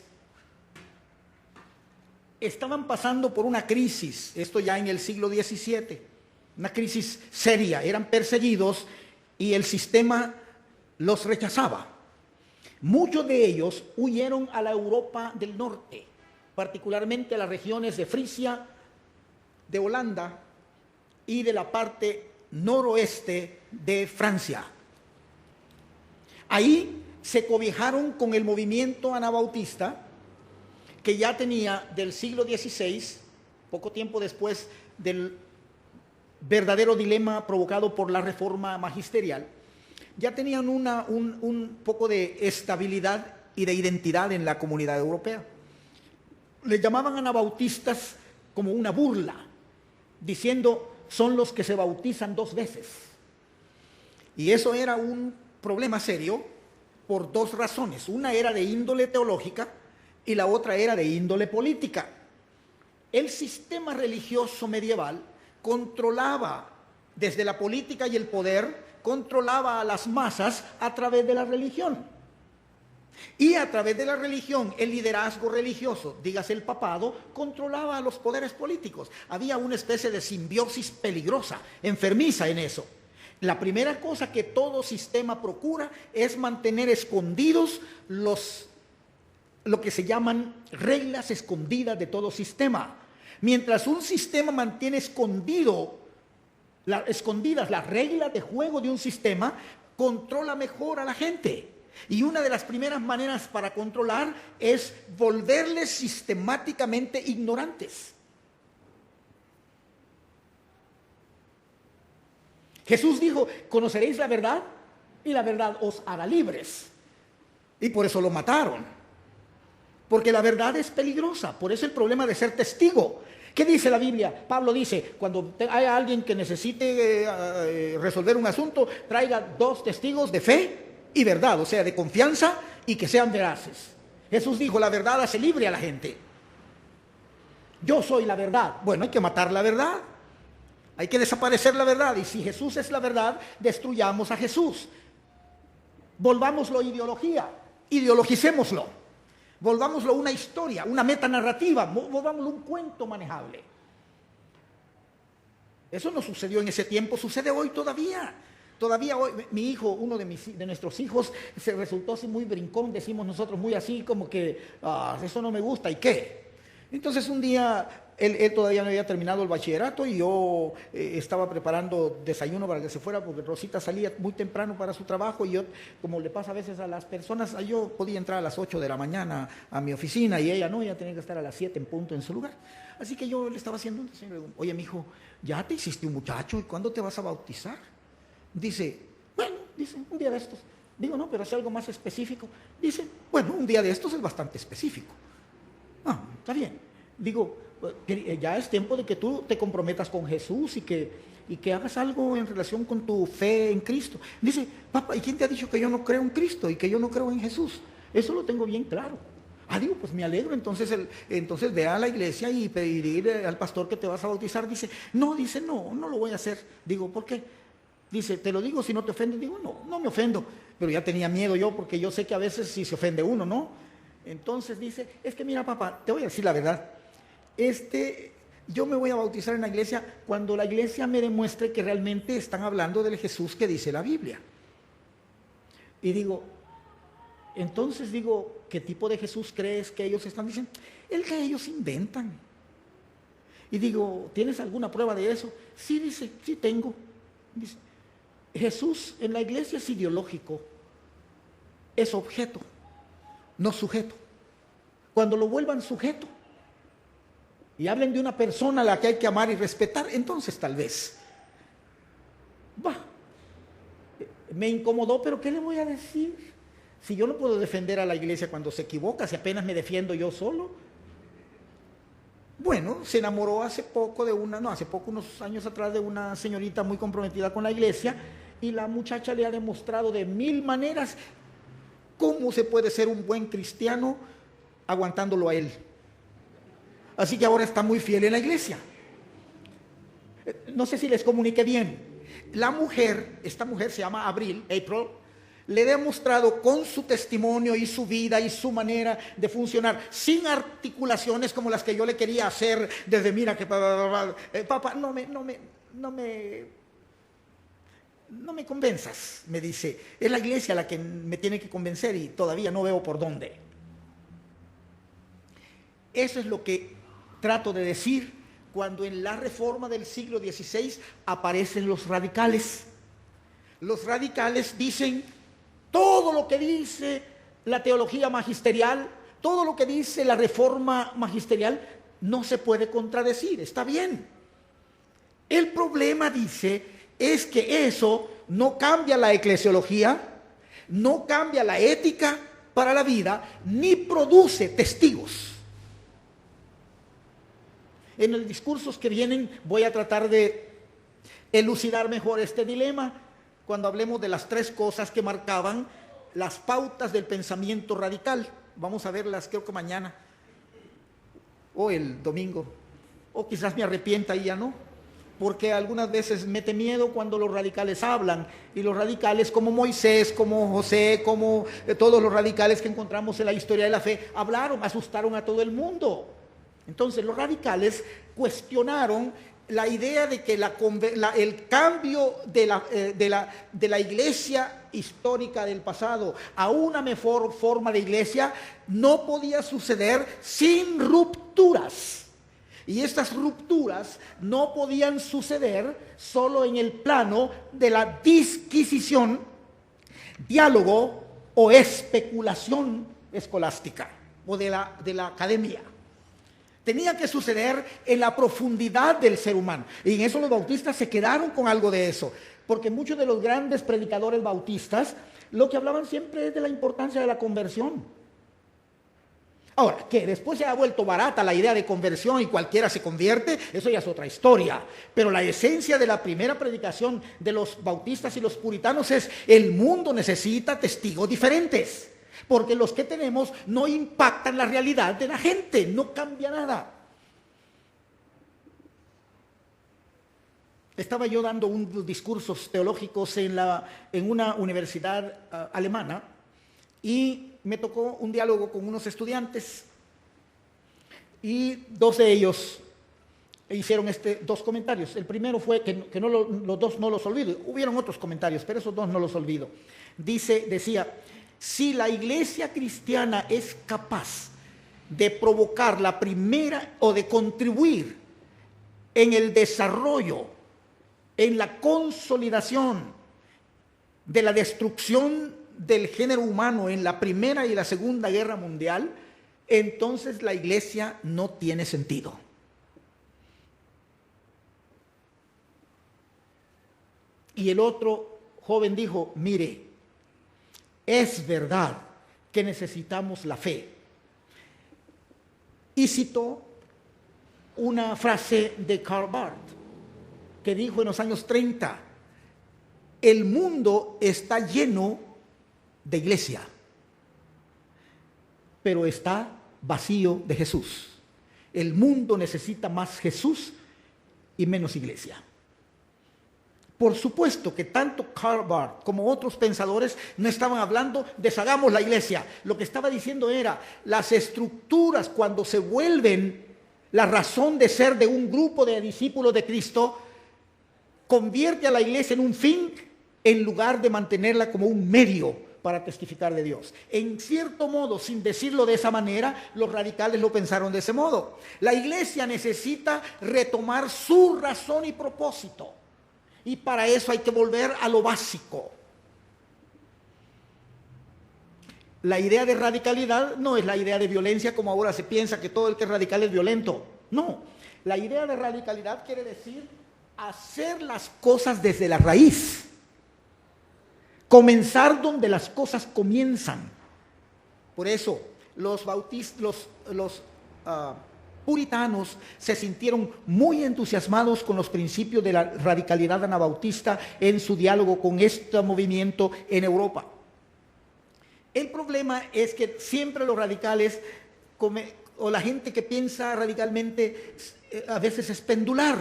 estaban pasando por una crisis, esto ya en el siglo XVII, una crisis seria, eran perseguidos y el sistema los rechazaba. Muchos de ellos huyeron a la Europa del norte, particularmente a las regiones de Frisia, de Holanda y de la parte noroeste de Francia. Ahí se cobijaron con el movimiento anabautista, que ya tenía del siglo XVI, poco tiempo después del verdadero dilema provocado por la reforma magisterial, ya tenían un poco de estabilidad y de identidad en la comunidad europea. Le llamaban anabautistas como una burla, diciendo son los que se bautizan 2 veces. Y eso era un problema serio por 2 razones. Una era de índole teológica y la otra era de índole política. El sistema religioso medieval controlaba desde la política y el poder, controlaba a las masas a través de la religión. Y a través de la religión, el liderazgo religioso, dígase el papado, controlaba a los poderes políticos. Había una especie de simbiosis peligrosa, enfermiza en eso. La primera cosa que todo sistema procura es mantener escondidos lo que se llaman reglas escondidas de todo sistema. Mientras un sistema mantiene escondidas las reglas de juego de un sistema, controla mejor a la gente. Y una de las primeras maneras para controlar es volverles sistemáticamente ignorantes. Jesús dijo: conoceréis la verdad y la verdad os hará libres. Y por eso lo mataron. Porque la verdad es peligrosa. Por eso el problema de ser testigo. ¿Qué dice la Biblia? Pablo dice: cuando haya alguien que necesite resolver un asunto, traiga 2 testigos de fe y verdad, o sea, de confianza y que sean veraces. Jesús dijo: la verdad hace libre a la gente. Yo soy la verdad. Bueno, hay que matar la verdad. Hay que desaparecer la verdad. Y si Jesús es la verdad, destruyamos a Jesús. Volvámoslo ideología. Ideologicémoslo. Volvámoslo una historia, una metanarrativa. Volvámoslo un cuento manejable. Eso no sucedió en ese tiempo, sucede hoy todavía. Todavía hoy, mi hijo, uno de nuestros hijos, se resultó así muy brincón, decimos nosotros, muy así como que, eso no me gusta, ¿y qué? Entonces un día, él todavía no había terminado el bachillerato y yo estaba preparando desayuno para que se fuera, porque Rosita salía muy temprano para su trabajo y yo, como le pasa a veces a las personas, yo podía entrar a las 8 de la mañana a mi oficina y ella no, ella tenía que estar a las 7 en punto en su lugar. Así que yo le estaba haciendo un desayuno. Oye, mijo, ¿ya te hiciste un muchacho y cuándo te vas a bautizar? Dice, bueno, un día de estos. Digo, no, pero es algo más específico. Dice, bueno, un día de estos es bastante específico. Está bien. Digo, ya es tiempo de que tú te comprometas con Jesús y que hagas algo en relación con tu fe en Cristo. Dice, papá, ¿y quién te ha dicho que yo no creo en Cristo y que yo no creo en Jesús? Eso lo tengo bien claro. Digo, pues me alegro. Entonces ve a la iglesia y pedir al pastor que te vas a bautizar. Dice, no lo voy a hacer. Digo, ¿por qué? Dice, te lo digo si no te ofendes. Digo, no me ofendo. Pero ya tenía miedo yo, porque yo sé que a veces sí se ofende uno, ¿no? Entonces dice, es que mira, papá, te voy a decir la verdad. Yo me voy a bautizar en la iglesia cuando la iglesia me demuestre que realmente están hablando del Jesús que dice la Biblia. Y digo, entonces digo, ¿qué tipo de Jesús crees que ellos están diciendo? El que ellos inventan. Y digo, ¿tienes alguna prueba de eso? Sí, dice, sí tengo. Dice, Jesús en la iglesia es ideológico, es objeto, no sujeto. Cuando lo vuelvan sujeto y hablen de una persona a la que hay que amar y respetar, entonces tal vez. Me incomodó, pero ¿qué le voy a decir? Si yo no puedo defender a la iglesia cuando se equivoca, si apenas me defiendo yo solo. Bueno, se enamoró hace poco, unos años atrás, de una señorita muy comprometida con la iglesia, y la muchacha le ha demostrado de 1000 maneras cómo se puede ser un buen cristiano aguantándolo a él. Así que ahora está muy fiel en la iglesia. No sé si les comuniqué bien. Esta mujer se llama April, le he demostrado con su testimonio y su vida y su manera de funcionar, sin articulaciones como las que yo le quería hacer desde mira que papá, no me convenzas, me dice. Es la iglesia la que me tiene que convencer y todavía no veo por dónde. Eso es lo que trato de decir cuando en la reforma del siglo XVI aparecen los radicales. Los radicales dicen todo lo que dice la teología magisterial, todo lo que dice la reforma magisterial no se puede contradecir, está bien. El problema, dice, es que eso no cambia la eclesiología, no cambia la ética para la vida, ni produce testigos. En los discursos que vienen voy a tratar de elucidar mejor este dilema cuando hablemos de las 3 cosas que marcaban las pautas del pensamiento radical. Vamos a verlas, creo que mañana o el domingo, o quizás me arrepienta y ya no, porque algunas veces mete miedo cuando los radicales hablan, y los radicales como Moisés, como José, como todos los radicales que encontramos en la historia de la fe, asustaron a todo el mundo. Entonces los radicales cuestionaron la idea de que el cambio de la iglesia histórica del pasado a una mejor forma de iglesia no podía suceder sin rupturas. Y estas rupturas no podían suceder solo en el plano de la disquisición, diálogo o especulación escolástica o de la academia. Tenía que suceder en la profundidad del ser humano. Y en eso los bautistas se quedaron con algo de eso. Porque muchos de los grandes predicadores bautistas lo que hablaban siempre es de la importancia de la conversión. Ahora, que después se ha vuelto barata la idea de conversión y cualquiera se convierte, eso ya es otra historia. Pero la esencia de la primera predicación de los bautistas y los puritanos es: el mundo necesita testigos diferentes. Porque los que tenemos no impactan la realidad de la gente, no cambia nada. Estaba yo dando unos discursos teológicos en una universidad alemana y me tocó un diálogo con unos estudiantes y dos de ellos hicieron dos comentarios. El primero fue que los dos no los olvido. Hubieron otros comentarios, pero esos dos no los olvido. Decía: si la iglesia cristiana es capaz de provocar la primera o de contribuir en el desarrollo, en la consolidación de la destrucción del género humano en la Primera y la Segunda Guerra Mundial, entonces la iglesia no tiene sentido. Y el otro joven dijo: mire, es verdad que necesitamos la fe. Y citó una frase de Karl Barth, que dijo en los años 30, el mundo está lleno de iglesia, pero está vacío de Jesús. El mundo necesita más Jesús y menos iglesia. Por supuesto que tanto Karl Barth como otros pensadores no estaban hablando deshagamos la iglesia. Lo que estaba diciendo era: las estructuras, cuando se vuelven la razón de ser de un grupo de discípulos de Cristo, convierte a la iglesia en un fin en lugar de mantenerla como un medio para testificar de Dios. En cierto modo, sin decirlo de esa manera, los radicales lo pensaron de ese modo. La iglesia necesita retomar su razón y propósito. Y para eso hay que volver a lo básico. La idea de radicalidad no es la idea de violencia como ahora se piensa, que todo el que es radical es violento. No, la idea de radicalidad quiere decir hacer las cosas desde la raíz. Comenzar donde las cosas comienzan. Por eso los puritanos se sintieron muy entusiasmados con los principios de la radicalidad anabautista en su diálogo con este movimiento en Europa. El problema es que siempre los radicales o la gente que piensa radicalmente a veces es pendular.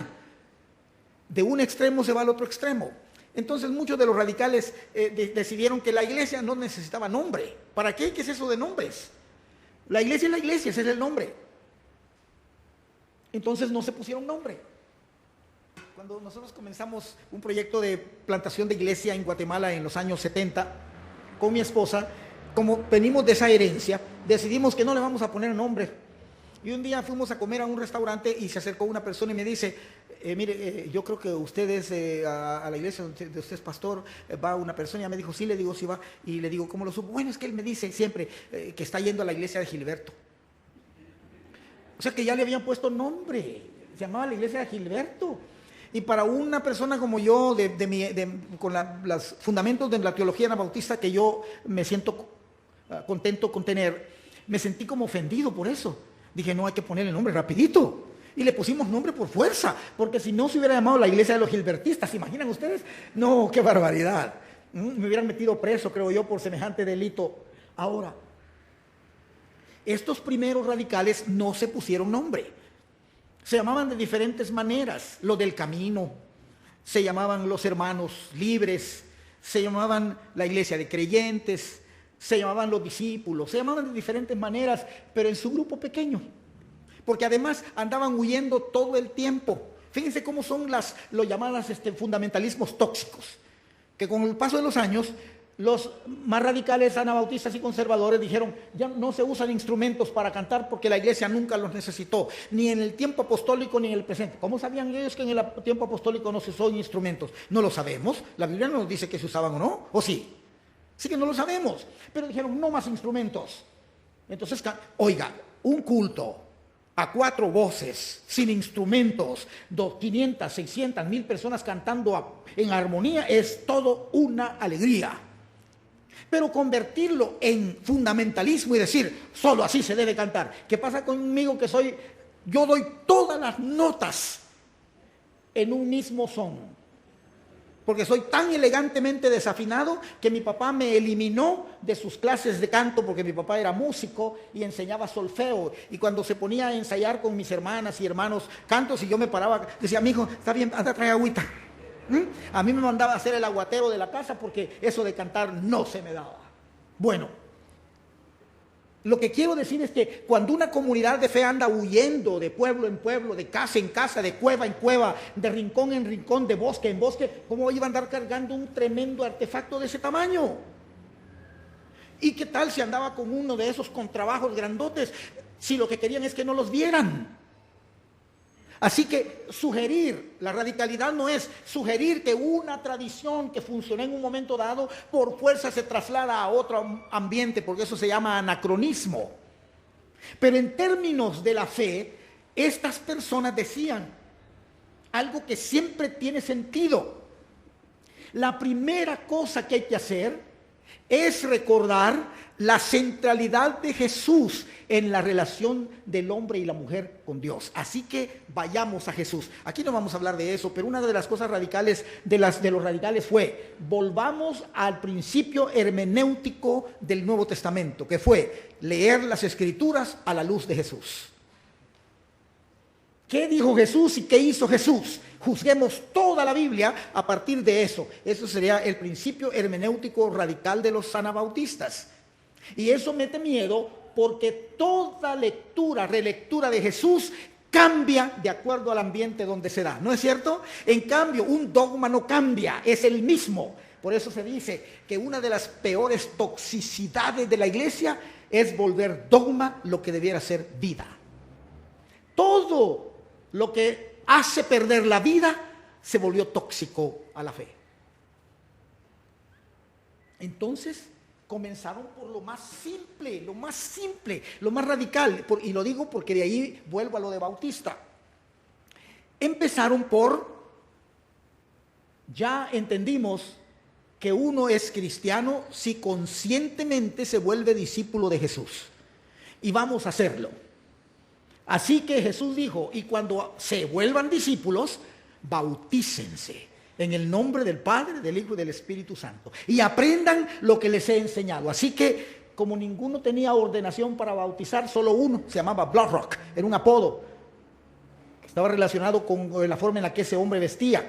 De un extremo se va al otro extremo. Entonces muchos de los radicales decidieron que la iglesia no necesitaba nombre. ¿Para qué? ¿Qué es eso de nombres? La iglesia es la iglesia, ese es el nombre. Entonces no se pusieron nombre. Cuando nosotros comenzamos un proyecto de plantación de iglesia en Guatemala en los años 70, con mi esposa, como venimos de esa herencia, decidimos que no le vamos a poner nombre. Y un día fuimos a comer a un restaurante y se acercó una persona y me dice: mire, yo creo que ustedes a la iglesia de usted es pastor, va una persona. Y ya me dijo: sí. Le digo: sí va. Y le digo: ¿cómo lo supo? Bueno, es que él me dice siempre que está yendo a la iglesia de Gilberto. O sea que ya le habían puesto nombre, se llamaba la iglesia de Gilberto. Y para una persona como yo, con los fundamentos de la teología anabautista que yo me siento contento con tener, me sentí como ofendido por eso. Dije: no, hay que ponerle nombre rapidito. Y le pusimos nombre por fuerza, porque si no se hubiera llamado la iglesia de los gilbertistas, ¿se imaginan ustedes? No, qué barbaridad. Me hubieran metido preso, creo yo, por semejante delito. Ahora, estos primeros radicales no se pusieron nombre. Se llamaban de diferentes maneras. Los del camino, se llamaban los hermanos libres, se llamaban la iglesia de creyentes, se llamaban los discípulos, se llamaban de diferentes maneras, pero en su grupo pequeño. Porque además andaban huyendo todo el tiempo. Fíjense cómo son los llamados fundamentalismos tóxicos, que con el paso de los años, los más radicales anabautistas y conservadores dijeron, ya no se usan instrumentos para cantar porque la iglesia nunca los necesitó, ni en el tiempo apostólico ni en el presente. ¿Cómo sabían ellos que en el tiempo apostólico no se usó instrumentos? No lo sabemos, la Biblia no nos dice que se usaban o no, ¿o sí? Sí que no lo sabemos, pero dijeron, no más instrumentos. Entonces, oiga, un culto a 4 voces, sin instrumentos, 500, 600, 1000 personas cantando en armonía, es todo una alegría. Pero convertirlo en fundamentalismo y decir, solo así se debe cantar. ¿Qué pasa conmigo que yo doy todas las notas en un mismo son? Porque soy tan elegantemente desafinado que mi papá me eliminó de sus clases de canto, porque mi papá era músico y enseñaba solfeo. Y cuando se ponía a ensayar con mis hermanas y hermanos cantos, y yo me paraba, decía, mijo, está bien, anda, trae agüita. A mí me mandaba a hacer el aguatero de la casa porque eso de cantar no se me daba. Bueno, lo que quiero decir es que cuando una comunidad de fe anda huyendo de pueblo en pueblo, de casa en casa, de cueva en cueva, de rincón en rincón, de bosque en bosque, ¿cómo iba a andar cargando un tremendo artefacto de ese tamaño? ¿Y qué tal si andaba con uno de esos contrabajos grandotes, si lo que querían es que no los vieran? Así que la radicalidad no es sugerir que una tradición que funcionó en un momento dado por fuerza se traslada a otro ambiente, porque eso se llama anacronismo. Pero en términos de la fe, estas personas decían algo que siempre tiene sentido. La primera cosa que hay que hacer es recordar la centralidad de Jesús en la relación del hombre y la mujer con Dios. Así que vayamos a Jesús. Aquí no vamos a hablar de eso, pero una de las cosas radicales de los radicales fue, volvamos al principio hermenéutico del Nuevo Testamento, que fue leer las Escrituras a la luz de Jesús. ¿Qué dijo Jesús y qué hizo Jesús? Juzguemos toda la Biblia a partir de eso. Eso sería el principio hermenéutico radical de los anabautistas. Y eso mete miedo porque toda lectura, relectura de Jesús cambia de acuerdo al ambiente donde se da, ¿no es cierto? En cambio, un dogma no cambia, es el mismo. Por eso se dice que una de las peores toxicidades de la iglesia es volver dogma lo que debiera ser vida. Todo lo que hace perder la vida se volvió tóxico a la fe. Entonces, comenzaron por lo más simple, lo más radical, y lo digo porque de ahí vuelvo a lo de Bautista. Empezaron ya entendimos que uno es cristiano si conscientemente se vuelve discípulo de Jesús, y vamos a hacerlo. Así que Jesús dijo, y cuando se vuelvan discípulos, bautícense en el nombre del Padre, del Hijo y del Espíritu Santo, y aprendan lo que les he enseñado. Así que, como ninguno tenía ordenación para bautizar, solo uno, se llamaba Bloodrock, era un apodo, estaba relacionado con la forma en la que ese hombre vestía.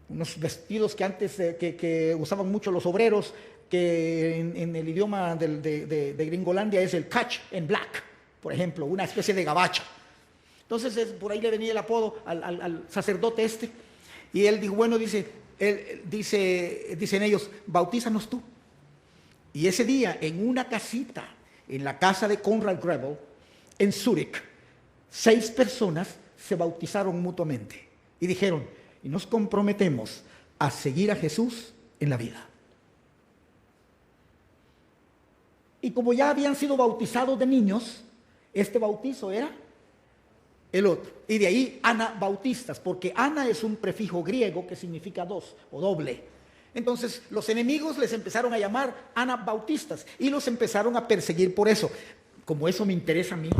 Unos vestidos que antes que usaban mucho los obreros, que en el idioma de Gringolandia es el catch en black, por ejemplo, una especie de gabacha. Entonces por ahí le venía el apodo al sacerdote y él dijo, bueno, dicen ellos, bautízanos tú. Y ese día, en una casita, en la casa de Conrad Grebel, en Zúrich, 6 personas se bautizaron mutuamente y dijeron, y nos comprometemos a seguir a Jesús en la vida. Y como ya habían sido bautizados de niños, este bautizo era el otro. Y de ahí anabautistas, porque ana es un prefijo griego que significa dos o doble. Entonces los enemigos les empezaron a llamar anabautistas y los empezaron a perseguir por eso. Como eso me interesa a mí,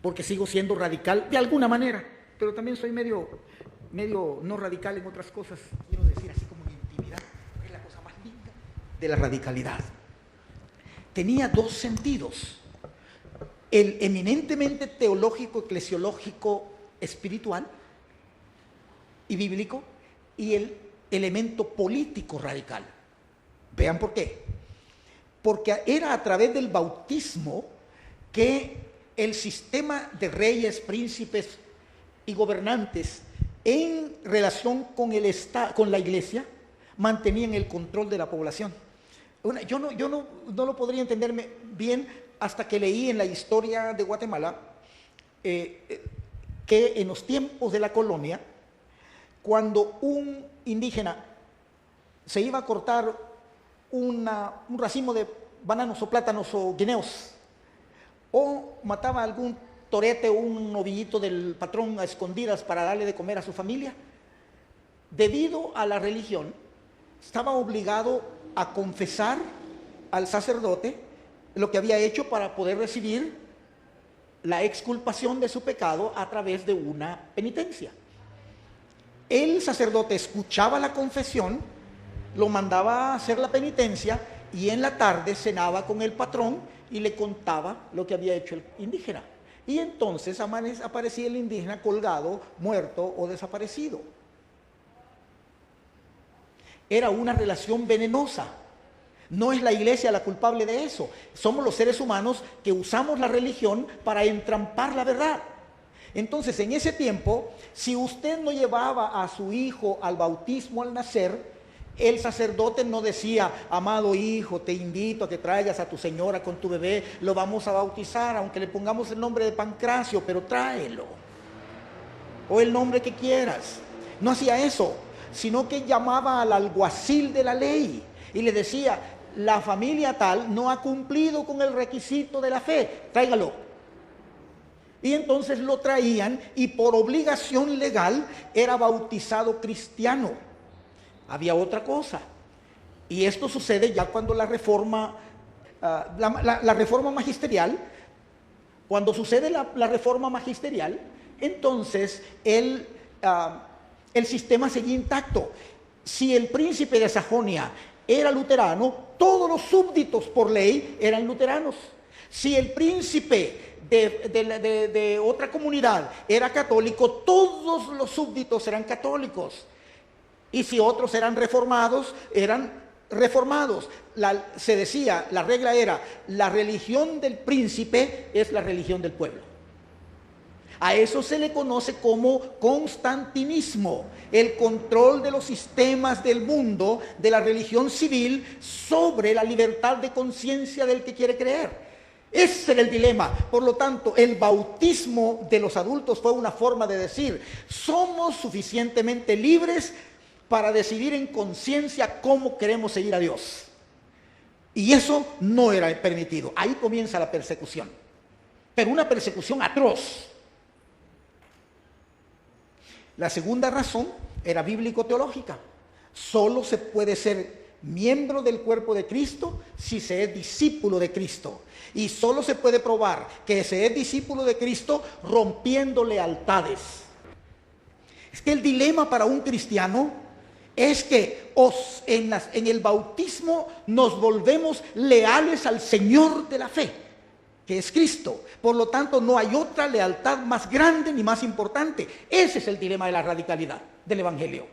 porque sigo siendo radical de alguna manera, pero también soy medio no radical en otras cosas. Quiero decir así como en intimidad, es la cosa más linda de la radicalidad. Tenía 2 sentidos. El eminentemente teológico, eclesiológico, espiritual y bíblico, y el elemento político radical. Vean por qué. Porque era a través del bautismo que el sistema de reyes, príncipes y gobernantes en relación con con la iglesia mantenían el control de la población. Yo no lo podría entenderme bien hasta que leí en la historia de Guatemala que en los tiempos de la colonia, cuando un indígena se iba a cortar un racimo de bananos o plátanos o guineos, o mataba a algún torete o un novillito del patrón a escondidas para darle de comer a su familia, debido a la religión, estaba obligado a confesar al sacerdote lo que había hecho para poder recibir la exculpación de su pecado a través de una penitencia. El sacerdote escuchaba la confesión, lo mandaba a hacer la penitencia y en la tarde cenaba con el patrón y le contaba lo que había hecho el indígena. Y entonces aparecía el indígena colgado, muerto o desaparecido. Era una relación venenosa. No es la iglesia la culpable de eso. Somos los seres humanos que usamos la religión para entrampar la verdad. Entonces, en ese tiempo, si usted no llevaba a su hijo al bautismo al nacer, el sacerdote no decía: amado hijo, te invito a que traigas a tu señora con tu bebé, lo vamos a bautizar, aunque le pongamos el nombre de Pancracio, pero tráelo. O el nombre que quieras. No hacía eso, sino que llamaba al alguacil de la ley y le decía: la familia tal no ha cumplido con el requisito de la fe, tráigalo. Y entonces lo traían y por obligación legal era bautizado cristiano. Había otra cosa, y esto sucede ya cuando la reforma, la reforma magisterial, cuando sucede la reforma magisterial, entonces el sistema seguía intacto. Si el príncipe de Sajonia era luterano, todos los súbditos por ley eran luteranos. Si el príncipe de otra comunidad era católico, todos los súbditos eran católicos. Y si otros eran reformados, eran reformados. Se decía, la regla era: la religión del príncipe es la religión del pueblo. A eso se le conoce como constantinismo, el control de los sistemas del mundo, de la religión civil, sobre la libertad de conciencia del que quiere creer. Ese era el dilema. Por lo tanto, el bautismo de los adultos fue una forma de decir: somos suficientemente libres para decidir en conciencia cómo queremos seguir a Dios. Y eso no era permitido. Ahí comienza la persecución, pero una persecución atroz. La segunda razón era bíblico-teológica. Solo se puede ser miembro del cuerpo de Cristo si se es discípulo de Cristo. Y solo se puede probar que se es discípulo de Cristo rompiendo lealtades. Es que el dilema para un cristiano es que en el bautismo nos volvemos leales al Señor de la fe, que es Cristo. Por lo tanto, no hay otra lealtad más grande ni más importante. Ese es el dilema de la radicalidad del Evangelio.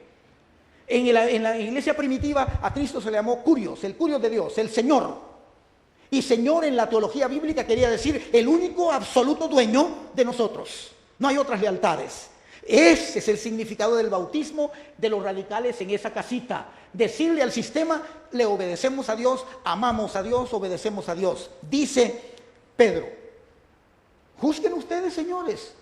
En la iglesia primitiva a Cristo se le llamó Curios, el Curios de Dios, el Señor. Y Señor en la teología bíblica quería decir el único absoluto dueño de nosotros. No hay otras lealtades. Ese es el significado del bautismo de los radicales en esa casita. Decirle al sistema: le obedecemos a Dios, amamos a Dios, obedecemos a Dios. Dice Pedro: juzguen ustedes, señores.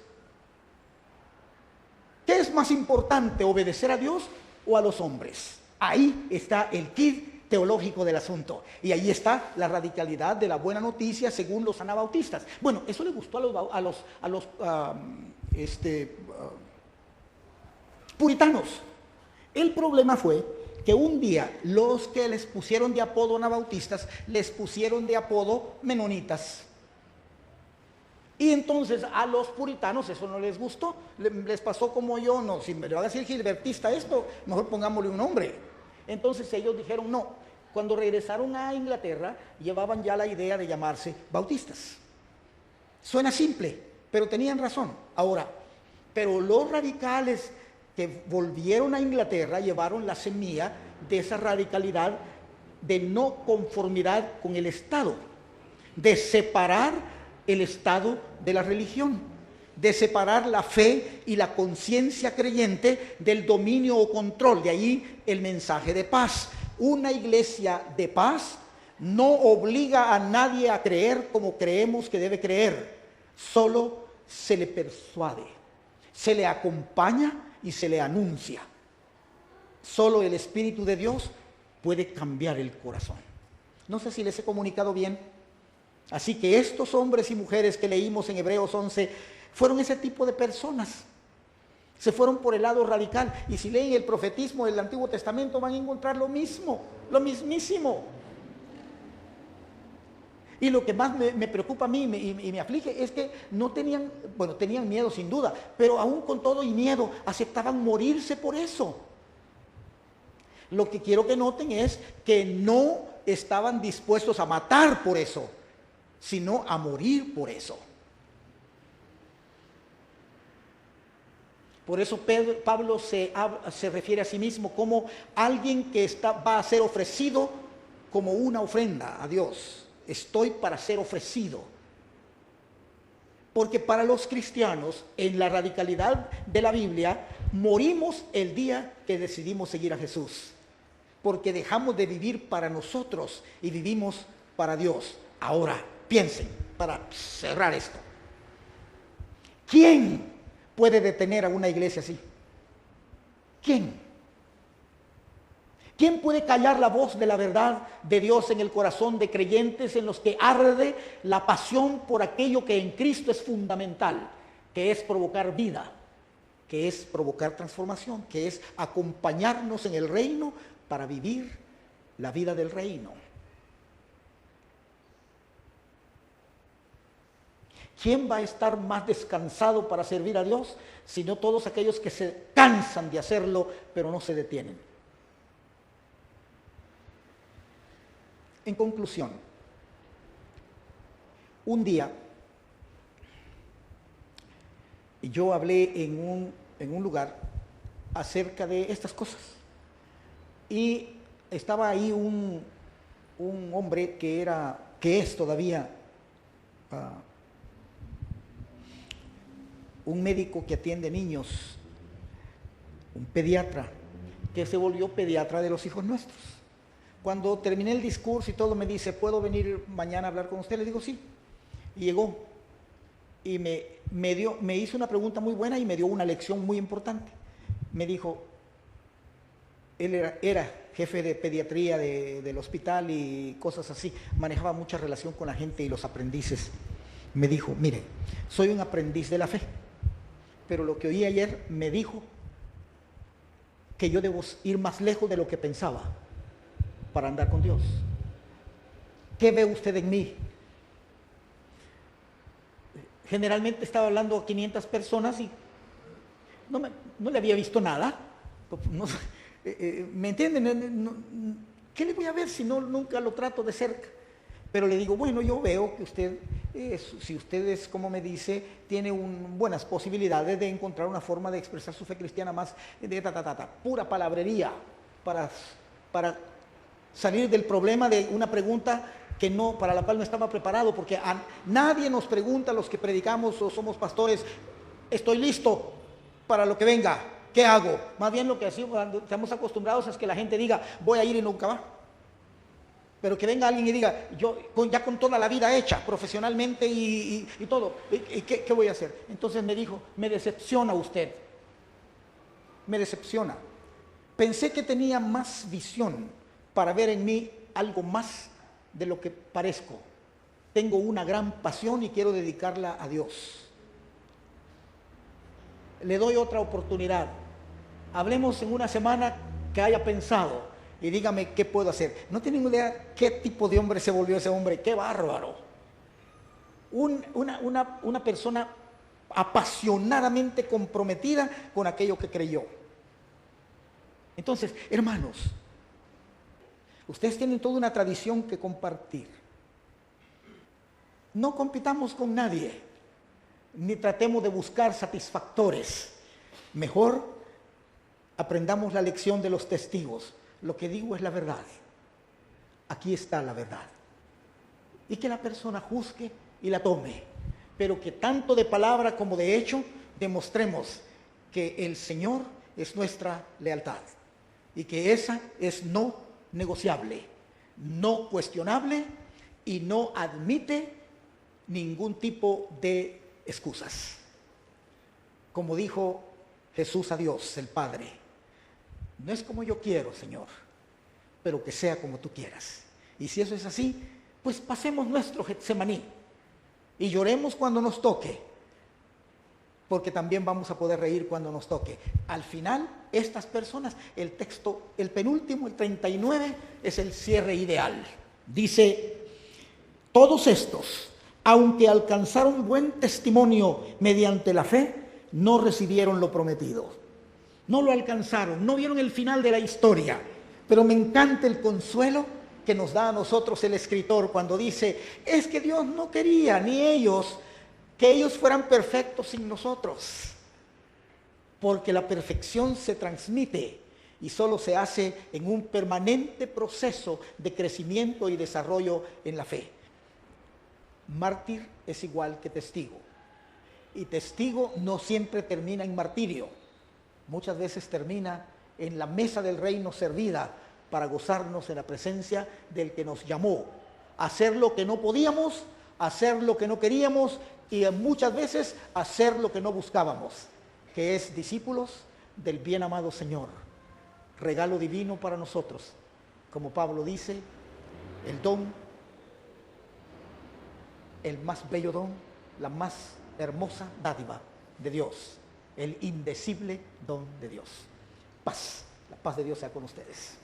¿Qué es más importante, obedecer a Dios o a los hombres? Ahí está el quid teológico del asunto. Y ahí está la radicalidad de la buena noticia según los anabautistas. Bueno, eso le gustó a los puritanos. El problema fue que un día los que les pusieron de apodo anabautistas les pusieron de apodo menonitas. Y entonces a los puritanos eso no les gustó. Les pasó como yo: no, si me le va a decir gilbertista esto, mejor pongámosle un nombre. Entonces ellos dijeron no. Cuando regresaron a Inglaterra, llevaban ya la idea de llamarse bautistas. Suena simple, pero tenían razón. Ahora, pero los radicales que volvieron a Inglaterra llevaron la semilla de esa radicalidad de no conformidad con el Estado, de separar el Estado de la religión, de separar la fe y la conciencia creyente del dominio o control. De ahí el mensaje de paz. Una iglesia de paz no obliga a nadie a creer como creemos que debe creer. Solo se le persuade, se le acompaña y se le anuncia. Solo el Espíritu de Dios puede cambiar el corazón. No sé si les he comunicado bien. Así que estos hombres y mujeres que leímos en Hebreos 11 fueron ese tipo de personas. Se fueron por el lado radical. Y si leen el profetismo del Antiguo Testamento van a encontrar lo mismo, lo mismísimo. Y lo que más me preocupa a mí y me aflige es que no tenían, bueno, tenían miedo sin duda, pero aún con todo y miedo aceptaban morirse por eso. Lo que quiero que noten es que no estaban dispuestos a matar por eso, sino a morir por eso. Por eso Pablo se refiere a sí mismo como alguien que va a ser ofrecido como una ofrenda a Dios. Estoy para ser ofrecido. Porque para los cristianos, en la radicalidad de la Biblia, morimos el día que decidimos seguir a Jesús. Porque dejamos de vivir para nosotros y vivimos para Dios. Ahora, piensen, para cerrar esto. ¿Quién puede detener a una iglesia así? ¿Quién? ¿Quién puede callar la voz de la verdad de Dios en el corazón de creyentes en los que arde la pasión por aquello que en Cristo es fundamental, que es provocar vida, que es provocar transformación, que es acompañarnos en el reino para vivir la vida del reino? ¿Quién va a estar más descansado para servir a Dios, sino todos aquellos que se cansan de hacerlo, pero no se detienen? En conclusión, un día yo hablé en un lugar acerca de estas cosas y estaba ahí un hombre que es todavía un médico que atiende niños, un pediatra, que se volvió pediatra de los hijos nuestros. Cuando terminé el discurso y todo, me dice, ¿puedo venir mañana a hablar con usted? Le digo, sí. Y llegó y me hizo una pregunta muy buena y me dio una lección muy importante. Me dijo, él era jefe de pediatría del hospital y cosas así, manejaba mucha relación con la gente y los aprendices. Me dijo, mire, soy un aprendiz de la fe, pero lo que oí ayer me dijo que yo debo ir más lejos de lo que pensaba para andar con Dios. ¿Qué ve usted en mí? Generalmente estaba hablando a 500 personas y no le había visto nada. ¿Me entienden? ¿Qué le voy a ver si nunca lo trato de cerca? Pero le digo, bueno, yo veo que usted, si usted es como me dice, tiene buenas posibilidades de encontrar una forma de expresar su fe cristiana más pura palabrería para salir del problema de una pregunta para la cual no estaba preparado, porque nadie nos pregunta a los que predicamos o somos pastores, estoy listo para lo que venga, ¿qué hago? Más bien lo que estamos acostumbrados es que la gente diga, voy a ir y nunca va. Pero que venga alguien y diga, yo ya con toda la vida hecha, profesionalmente y todo, ¿qué voy a hacer? Entonces me dijo, me decepciona usted, me decepciona. Pensé que tenía más visión para ver en mí algo más de lo que parezco. Tengo una gran pasión y quiero dedicarla a Dios. Le doy otra oportunidad. Hablemos en una semana que haya pensado y dígame qué puedo hacer. No tienen idea qué tipo de hombre se volvió ese hombre. ¡Qué bárbaro! Una persona apasionadamente comprometida con aquello que creyó. Entonces, hermanos, ustedes tienen toda una tradición que compartir. No compitamos con nadie, ni tratemos de buscar satisfactores. Mejor aprendamos la lección de los testigos. Lo que digo es la verdad. Aquí está la verdad. Y que la persona juzgue y la tome. pero que tanto de palabra como de hecho demostremos que el Señor es nuestra lealtad y que esa es no negociable, no cuestionable y no admite ningún tipo de excusas. Como dijo Jesús a Dios, el Padre, no es como yo quiero, Señor, pero que sea como tú quieras. Y si eso es así, pues pasemos nuestro Getsemaní y lloremos cuando nos toque, porque también vamos a poder reír cuando nos toque. Al final, estas personas, el texto, el penúltimo, el 39, es el cierre ideal. Dice, todos estos, aunque alcanzaron buen testimonio mediante la fe, no recibieron lo prometido. No lo alcanzaron, no vieron el final de la historia. Pero me encanta el consuelo que nos da a nosotros el escritor cuando dice, es que Dios no quería ni ellos, que ellos fueran perfectos sin nosotros. Porque la perfección se transmite y solo se hace en un permanente proceso de crecimiento y desarrollo en la fe. Mártir es igual que testigo. Y testigo no siempre termina en martirio. Muchas veces termina en la mesa del reino servida para gozarnos en la presencia del que nos llamó a hacer lo que no podíamos, a hacer lo que no queríamos y muchas veces a hacer lo que no buscábamos, que es discípulos del bien amado Señor. Regalo divino para nosotros. Como Pablo dice, el don, el más bello don, la más hermosa dádiva de Dios, el indecible don de Dios. Paz, la paz de Dios sea con ustedes.